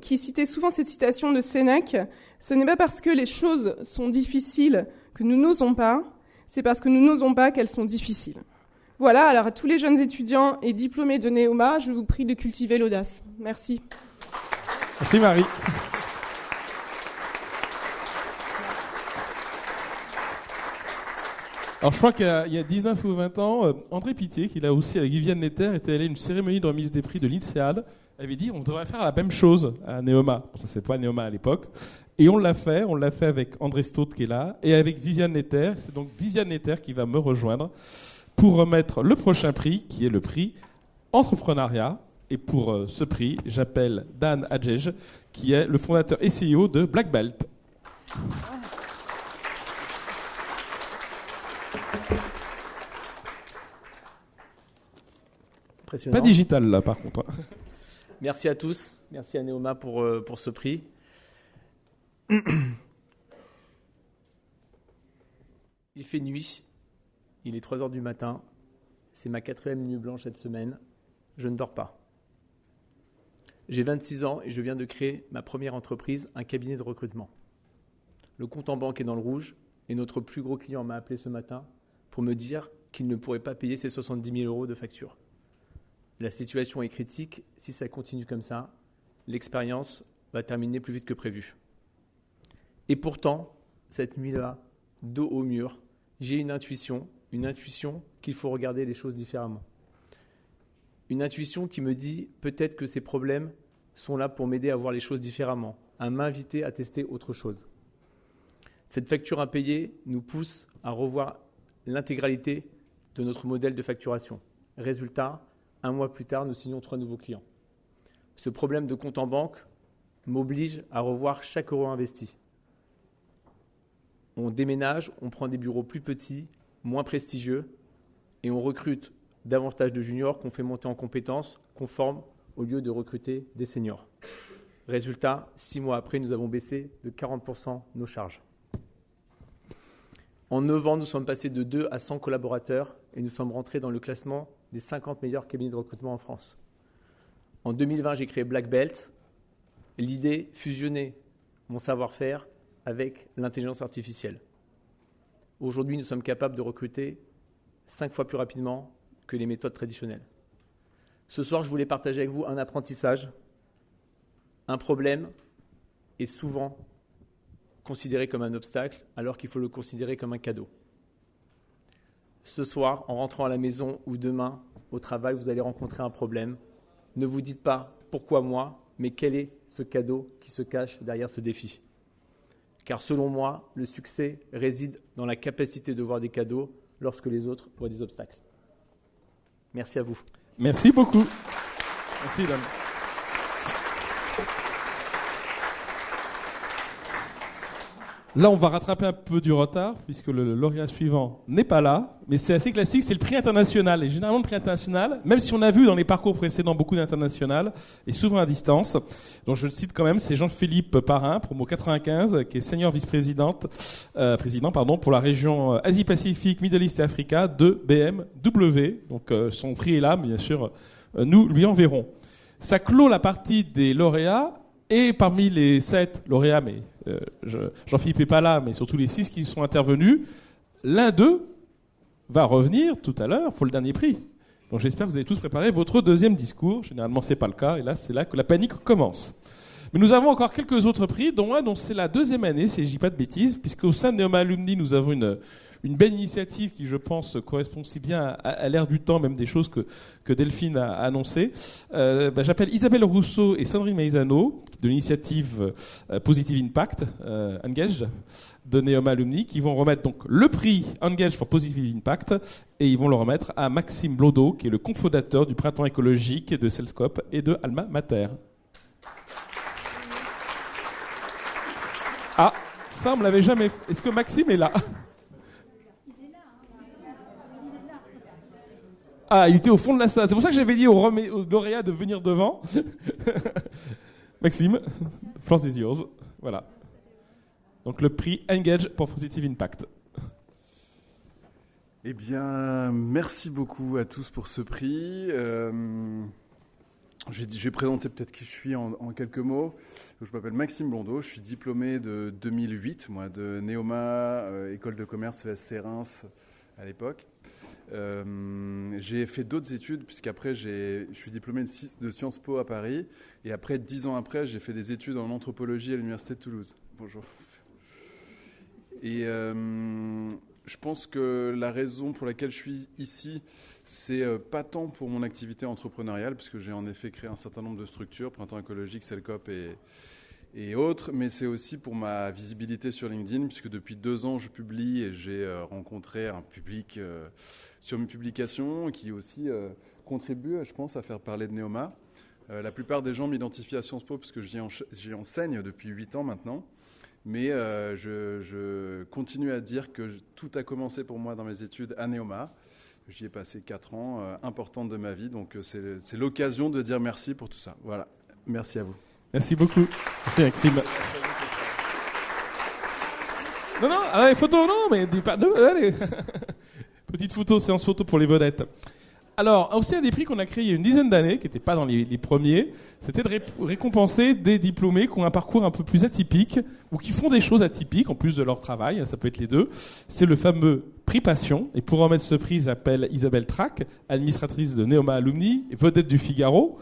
qui citait souvent cette citation de Sénèque. « Ce n'est pas parce que les choses sont difficiles que nous n'osons pas, c'est parce que nous n'osons pas qu'elles sont difficiles. » Voilà, alors à tous les jeunes étudiants et diplômés de Neoma, je vous prie de cultiver l'audace. Merci. Merci Marie. Alors je crois qu'il y a 19 ou 20 ans, André Pitié, qui là aussi avec Viviane Netter, était allé à une cérémonie de remise des prix de l'INSEAD, avait dit on devrait faire la même chose à Neoma. Bon, ça c'est pas Neoma à l'époque. Et on l'a fait avec André Stott qui est là, et avec Viviane Netter. C'est donc Viviane Netter qui va me rejoindre pour remettre le prochain prix, qui est le prix Entrepreneuriat. Et pour ce prix, j'appelle Dan Adjej, qui est le fondateur et CEO de Black Belt. Pas digital là par contre. Merci à tous, merci à Neoma pour ce prix. Il fait nuit, il est 3h du matin, c'est ma 4e nuit blanche cette semaine, je ne dors pas. J'ai 26 ans et je viens de créer ma première entreprise, un cabinet de recrutement. Le compte en banque est dans le rouge et notre plus gros client m'a appelé ce matin pour me dire qu'il ne pourrait pas payer ses 70 000 € de facture. La situation est critique. Si ça continue comme ça, l'expérience va terminer plus vite que prévu. Et pourtant, cette nuit-là, dos au mur, j'ai une intuition qu'il faut regarder les choses différemment. Une intuition qui me dit peut-être que ces problèmes sont là pour m'aider à voir les choses différemment, à m'inviter à tester autre chose. Cette facture impayée nous pousse à revoir l'intégralité de notre modèle de facturation. Résultat, 1 mois plus tard, nous signons 3 nouveaux clients. Ce problème de compte en banque m'oblige à revoir chaque euro investi. On déménage, on prend des bureaux plus petits, moins prestigieux, et on recrute davantage de juniors qu'on fait monter en compétences, qu'on forme, au lieu de recruter des seniors. Résultat, 6 mois après, nous avons baissé de 40% nos charges. En 9 ans, nous sommes passés de 2 à 100 collaborateurs et nous sommes rentrés dans le classement des 50 meilleurs cabinets de recrutement en France. En 2020, j'ai créé Black Belt. L'idée, fusionner mon savoir-faire avec l'intelligence artificielle. Aujourd'hui, nous sommes capables de recruter 5 fois plus rapidement que les méthodes traditionnelles. Ce soir, je voulais partager avec vous un apprentissage. Un problème est souvent considéré comme un obstacle, alors qu'il faut le considérer comme un cadeau. Ce soir, en rentrant à la maison ou demain au travail, vous allez rencontrer un problème. Ne vous dites pas « pourquoi moi ?», mais quel est ce cadeau qui se cache derrière ce défi ? Car selon moi, le succès réside dans la capacité de voir des cadeaux lorsque les autres voient des obstacles. Merci à vous. Merci beaucoup. Merci, dame. Là, on va rattraper un peu du retard, puisque le lauréat suivant n'est pas là, mais c'est assez classique, c'est le prix international. Et généralement, le prix international, même si on a vu dans les parcours précédents beaucoup d'international, est souvent à distance. Donc je le cite quand même, c'est Jean-Philippe Parrain, promo 95, qui est senior vice-président pour la région Asie-Pacifique, Middle East et Africa de BMW. Donc son prix est là, mais bien sûr, nous lui enverrons. Ça clôt la partie des lauréats, et parmi les 7 lauréats, mais Jean-Philippe n'est pas là, mais surtout les 6 qui sont intervenus, l'un d'eux va revenir tout à l'heure pour le dernier prix. Donc j'espère que vous avez tous préparé votre deuxième discours. Généralement, ce n'est pas le cas, et là, c'est là que la panique commence. Mais nous avons encore quelques autres prix, dont un dont c'est la 2e année, si je ne dis pas de bêtises, puisqu'au sein de Neoma Alumni, nous avons une belle initiative qui, je pense, correspond si bien à l'ère du temps, même des choses que Delphine a annoncées. J'appelle Isabelle Rousseau et Sandrine Maizano, de l'initiative Positive Impact, Engaged, de Neoma Alumni, qui vont remettre donc le prix Engaged for Positive Impact, et ils vont le remettre à Maxime Blondeau, qui est le cofondateur du Printemps écologique de Cellscope et de Alma Mater. Ah, ça, on ne me l'avait jamais fait. Est-ce que Maxime est là ? Ah, il était au fond de la salle. C'est pour ça que j'avais dit au lauréat de venir devant. Maxime, floor is yours. Voilà. Donc le prix Engage for Positive Impact. Eh bien, merci beaucoup à tous pour ce prix. Je vais présenter peut-être qui je suis en quelques mots. Donc, je m'appelle Maxime Blondeau, je suis diplômé de 2008, moi, de Neoma, école de commerce ESC Reims à l'époque. J'ai fait d'autres études, puisqu'après, je suis diplômé de Sciences Po à Paris. Et après, 10 ans après, j'ai fait des études en anthropologie à l'Université de Toulouse. Bonjour. Et je pense que la raison pour laquelle je suis ici, c'est pas tant pour mon activité entrepreneuriale, puisque j'ai en effet créé un certain nombre de structures, Printemps écologique, Cellscope et autres, mais c'est aussi pour ma visibilité sur LinkedIn, puisque depuis 2 ans, je publie et j'ai rencontré un public sur mes publications qui aussi contribue, je pense, à faire parler de Neoma. La plupart des gens m'identifient à Sciences Po, puisque j'y enseigne depuis 8 ans maintenant. Mais je continue à dire que tout a commencé pour moi dans mes études à Neoma. J'y ai passé 4 ans importantes de ma vie. Donc c'est l'occasion de dire merci pour tout ça. Voilà. Merci à vous. Merci beaucoup. Merci Maxime. Non, allez, photo, non, mais dis pas. Allez. Petite photo, séance photo pour les vedettes. Alors, aussi un des prix qu'on a créé il y a une dizaine d'années, qui n'était pas dans les premiers, c'était de récompenser des diplômés qui ont un parcours un peu plus atypique ou qui font des choses atypiques en plus de leur travail, ça peut être les deux. C'est le fameux prix Passion. Et pour remettre ce prix, j'appelle Isabelle Trac, administratrice de Neoma Alumni, vedette du Figaro.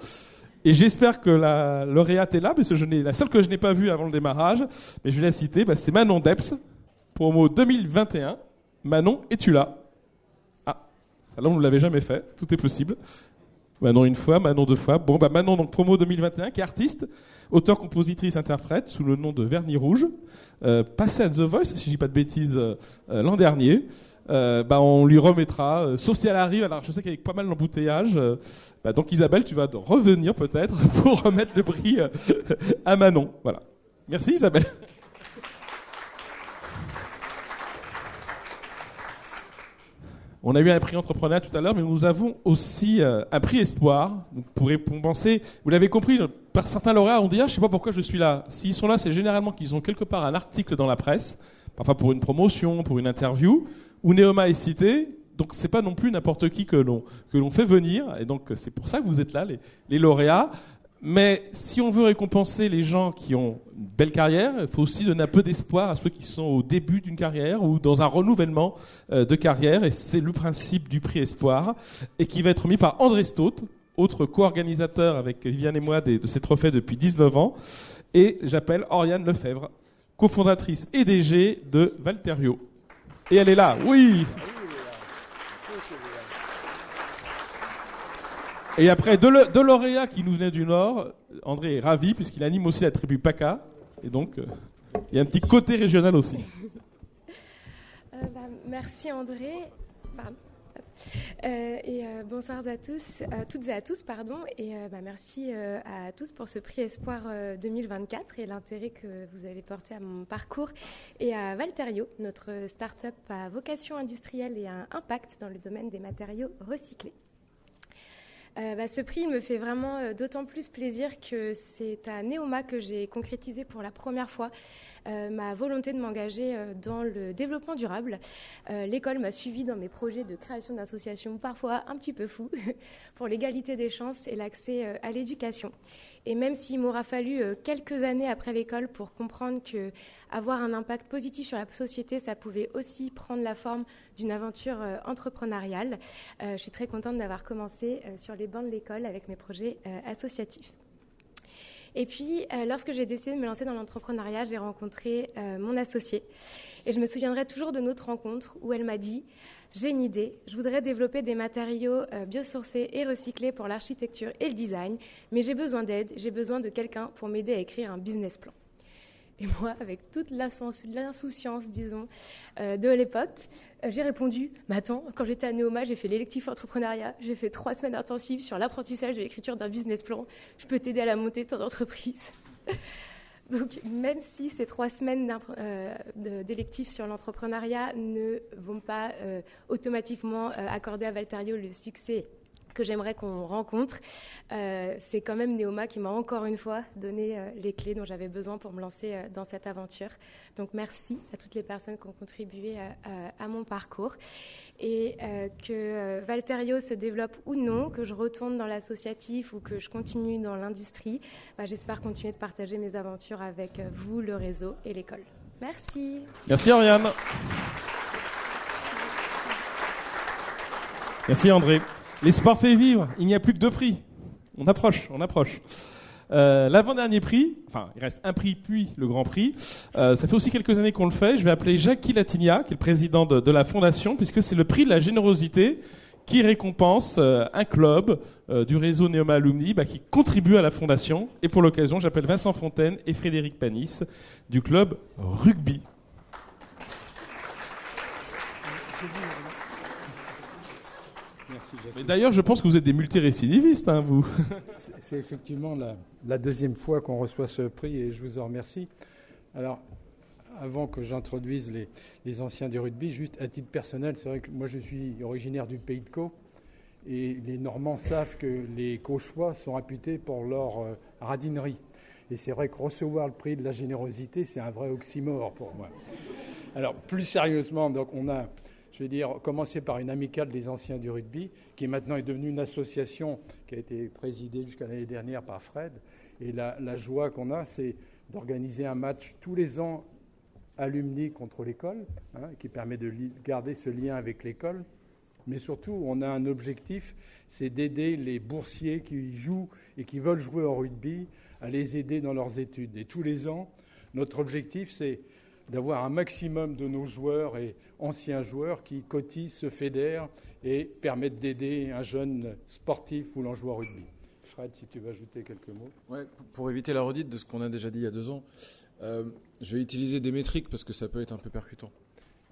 Et j'espère que la lauréate est là, parce que la seule que je n'ai pas vue avant le démarrage, mais je vais la citer, c'est Manon Deps, promo 2021. Manon, es-tu là ? Là, on ne l'avait jamais fait. Tout est possible. Manon une fois, Manon 2 fois. Bon, Manon, donc promo 2021, qui est artiste, auteur, compositrice, interprète, sous le nom de Vernis Rouge. Passée à The Voice, si je ne dis pas de bêtises, l'an dernier. on lui remettra, sauf si elle arrive. Alors je sais qu'avec pas mal d'embouteillages, donc Isabelle, tu vas revenir peut-être pour remettre le prix à Manon. Voilà. Merci Isabelle. On a eu un prix entrepreneur tout à l'heure, mais nous avons aussi un prix espoir. Donc, pour récompenser, vous l'avez compris, par certains lauréats, on dit je ne sais pas pourquoi je suis là. S'ils sont là, c'est généralement qu'ils ont quelque part un article dans la presse, parfois pour une promotion, pour une interview, où Neoma est cité. Donc c'est pas non plus n'importe qui que l'on fait venir, et donc c'est pour ça que vous êtes là, les lauréats. Mais si on veut récompenser les gens qui ont une belle carrière, il faut aussi donner un peu d'espoir à ceux qui sont au début d'une carrière ou dans un renouvellement de carrière. Et c'est le principe du prix Espoir, et qui va être remis par André Stott, autre co-organisateur avec Viviane et moi de ces trophées depuis 19 ans. Et j'appelle Oriane Lefebvre, cofondatrice et DG de Valterio. Et elle est là, oui. Et après, deux lauréats qui nous venaient du Nord, André est ravi puisqu'il anime aussi la tribu PACA. Et donc, il y a un petit côté régional aussi. Merci André. Pardon. Bonsoir à tous, toutes et à tous, pardon. Et merci à tous pour ce prix Espoir 2024 et l'intérêt que vous avez porté à mon parcours et à Valterio, notre start-up à vocation industrielle et à impact dans le domaine des matériaux recyclés. Ce prix me fait vraiment d'autant plus plaisir que c'est à Neoma que j'ai concrétisé pour la première fois ma volonté de m'engager dans le développement durable. L'école m'a suivi dans mes projets de création d'associations parfois un petit peu fous pour l'égalité des chances et l'accès à l'éducation. Et même s'il m'aura fallu quelques années après l'école pour comprendre qu'avoir un impact positif sur la société, ça pouvait aussi prendre la forme d'une aventure entrepreneuriale, je suis très contente d'avoir commencé sur les bancs de l'école avec mes projets associatifs. Et puis, lorsque j'ai décidé de me lancer dans l'entrepreneuriat, j'ai rencontré mon associée. Et je me souviendrai toujours de notre rencontre où elle m'a dit « J'ai une idée, je voudrais développer des matériaux biosourcés et recyclés pour l'architecture et le design, mais j'ai besoin d'aide, j'ai besoin de quelqu'un pour m'aider à écrire un business plan. » Et moi, avec toute l'insouciance, disons, de l'époque, j'ai répondu « Mais attends, quand j'étais à Neoma, j'ai fait l'électif entrepreneuriat, j'ai fait 3 semaines intensives sur l'apprentissage de l'écriture d'un business plan. Je peux t'aider à la montée de ton entreprise. » Donc, même si ces 3 semaines d'électif sur l'entrepreneuriat ne vont pas automatiquement accorder à Valterio le succès que j'aimerais qu'on rencontre, c'est quand même Neoma qui m'a encore une fois donné les clés dont j'avais besoin pour me lancer dans cette aventure. Donc merci à toutes les personnes qui ont contribué à mon parcours. Et que Valterio se développe ou non, que je retourne dans l'associatif ou que je continue dans l'industrie, j'espère continuer de partager mes aventures avec vous, le réseau et l'école. Merci. Merci Oriane. Merci André. L'espoir fait vivre, il n'y a plus que 2 prix. On approche. L'avant-dernier prix, enfin il reste un prix puis le grand prix, ça fait aussi quelques années qu'on le fait. Je vais appeler Jackie Latigna, qui est le président de la fondation, puisque c'est le prix de la générosité qui récompense un club du réseau Neoma Alumni qui contribue à la fondation. Et pour l'occasion, j'appelle Vincent Fontaine et Frédéric Panis du club rugby. Mais d'ailleurs, je pense que vous êtes des multirécidivistes, vous. C'est effectivement la deuxième fois qu'on reçoit ce prix et je vous en remercie. Alors, avant que j'introduise les anciens du rugby, juste à titre personnel, c'est vrai que moi je suis originaire du Pays de Caux et les Normands savent que les Cauchois sont réputés pour leur radinerie. Et c'est vrai que recevoir le prix de la générosité, c'est un vrai oxymore pour moi. Alors, plus sérieusement, donc on a... Je vais dire, commencer par une amicale des anciens du rugby, qui maintenant est devenue une association qui a été présidée jusqu'à l'année dernière par Fred. Et la joie qu'on a, c'est d'organiser un match tous les ans alumni contre l'école, qui permet de garder ce lien avec l'école. Mais surtout, on a un objectif, c'est d'aider les boursiers qui jouent et qui veulent jouer au rugby à les aider dans leurs études. Et tous les ans, notre objectif, c'est d'avoir un maximum de nos joueurs et anciens joueurs qui cotisent, se fédèrent et permettent d'aider un jeune sportif voulant jouer au rugby. Fred, si tu veux ajouter quelques mots. Ouais, pour éviter la redite de ce qu'on a déjà dit il y a 2 ans, je vais utiliser des métriques parce que ça peut être un peu percutant.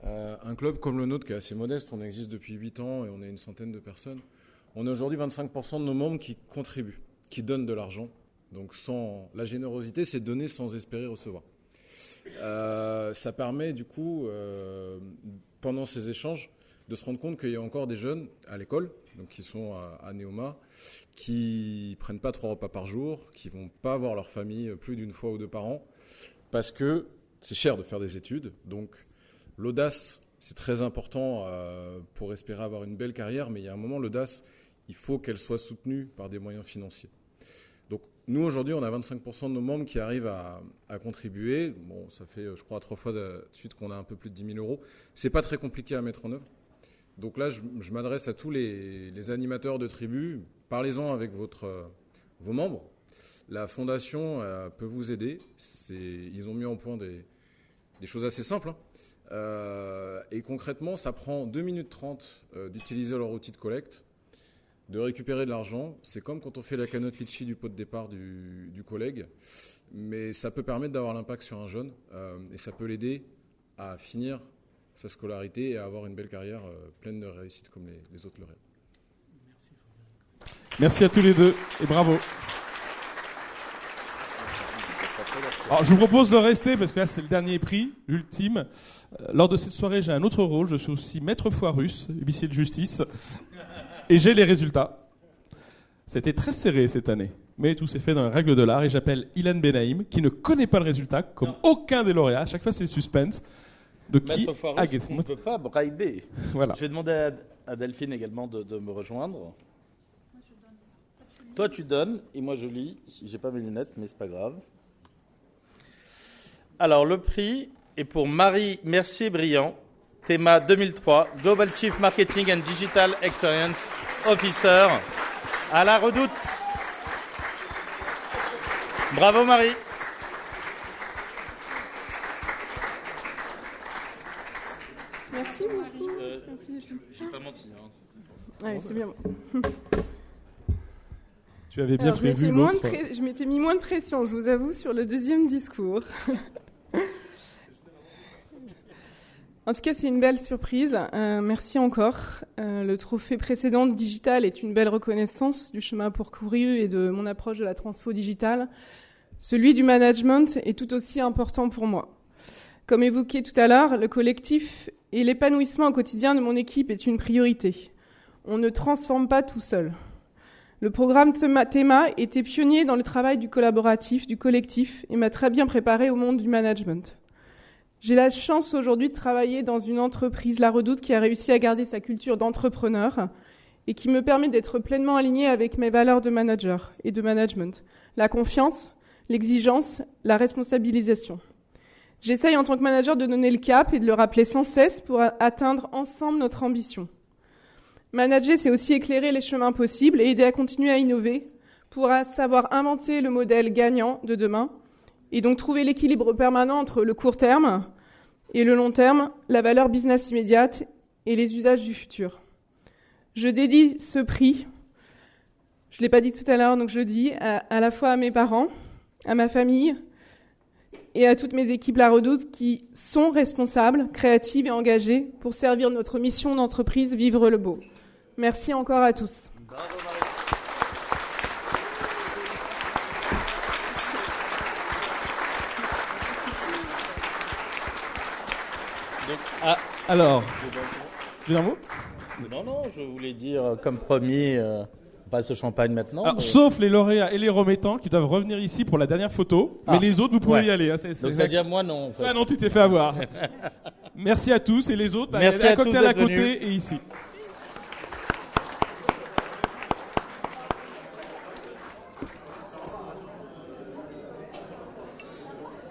Un club comme le nôtre qui est assez modeste, on existe depuis 8 ans et on est une centaine de personnes. On a aujourd'hui 25% de nos membres qui contribuent, qui donnent de l'argent. Donc la générosité, c'est donner sans espérer recevoir. Ça permet du coup, pendant ces échanges, de se rendre compte qu'il y a encore des jeunes à l'école, donc qui sont à Neoma, qui prennent pas 3 repas par jour, qui vont pas voir leur famille plus d'une fois ou 2 par an, parce que c'est cher de faire des études. Donc l'audace, c'est très important pour espérer avoir une belle carrière, mais il y a un moment, l'audace, il faut qu'elle soit soutenue par des moyens financiers. Donc nous, aujourd'hui, on a 25% de nos membres qui arrivent à contribuer. Bon, ça fait, je crois, 3 fois de suite qu'on a un peu plus de 10 000 euros. C'est pas très compliqué à mettre en œuvre. Donc là, je m'adresse à tous les animateurs de tribus. Parlez-en avec vos membres. La fondation peut vous aider. Ils ont mis en point des choses assez simples. Et concrètement, ça prend 2 minutes 30 d'utiliser leur outil de collecte, de récupérer de l'argent. C'est comme quand on fait la canotte litchi du pot de départ du collègue. Mais ça peut permettre d'avoir l'impact sur un jeune. Et ça peut l'aider à finir sa scolarité et à avoir une belle carrière pleine de réussite comme les autres lauréats. Merci à tous les deux et bravo. Alors, je vous propose de rester parce que là c'est le dernier prix, l'ultime. Lors de cette soirée, j'ai un autre rôle. Je suis aussi maître foirus, huissier de justice, et j'ai les résultats. C'était très serré cette année, mais tout s'est fait dans les règles de l'art et j'appelle Ilan Benaïm qui ne connaît pas le résultat, comme aucun des lauréats. À chaque fois c'est suspense. De qui Maître Foirus, on ne peut pas briber. Voilà. Je vais demander à Delphine également de me rejoindre. Toi, tu donnes, et moi, je lis. Si j'ai pas mes lunettes, mais c'est pas grave. Alors, le prix est pour Marie Mercier-Briand, Théma 2003, Global Chief Marketing and Digital Experience Officer à La Redoute. Bravo, Marie. Merci beaucoup. J'ai pas menti. Ouais, c'est bien. Tu avais bien prévu l'autre. Je m'étais mis moins de pression, je vous avoue, sur le deuxième discours. En tout cas, c'est une belle surprise. Merci encore. Le trophée précédent digital est une belle reconnaissance du chemin parcouru et de mon approche de la transfo digitale. Celui du management est tout aussi important pour moi. Comme évoqué tout à l'heure, le collectif et l'épanouissement au quotidien de mon équipe est une priorité. On ne transforme pas tout seul. Le programme Théma était pionnier dans le travail du collaboratif, du collectif, et m'a très bien préparé au monde du management. J'ai la chance aujourd'hui de travailler dans une entreprise, La Redoute, qui a réussi à garder sa culture d'entrepreneur et qui me permet d'être pleinement alignée avec mes valeurs de manager et de management. La confiance, l'exigence, la responsabilisation. J'essaye en tant que manager de donner le cap et de le rappeler sans cesse pour atteindre ensemble notre ambition. Manager, c'est aussi éclairer les chemins possibles et aider à continuer à innover pour savoir inventer le modèle gagnant de demain et donc trouver l'équilibre permanent entre le court terme et le long terme, la valeur business immédiate et les usages du futur. Je dédie ce prix, je ne l'ai pas dit tout à l'heure, donc je le dis, à la fois à mes parents, à ma famille et à toutes mes équipes La Redoute qui sont responsables, créatives et engagées pour servir notre mission d'entreprise Vivre le Beau. Merci encore à tous. Bravo, Marie. Donc, alors, tu veux un mot ? Non, je voulais dire, comme promis, on passe au champagne maintenant. Alors, sauf les lauréats et les remettants qui doivent revenir ici pour la dernière photo, mais les autres, vous pouvez y aller. Hein, donc ça veut dire moi non. En fait. Ah non, tu t'es fait avoir. Merci à tous et les autres, merci à à tous cocktail à d'être venus. côté et ici.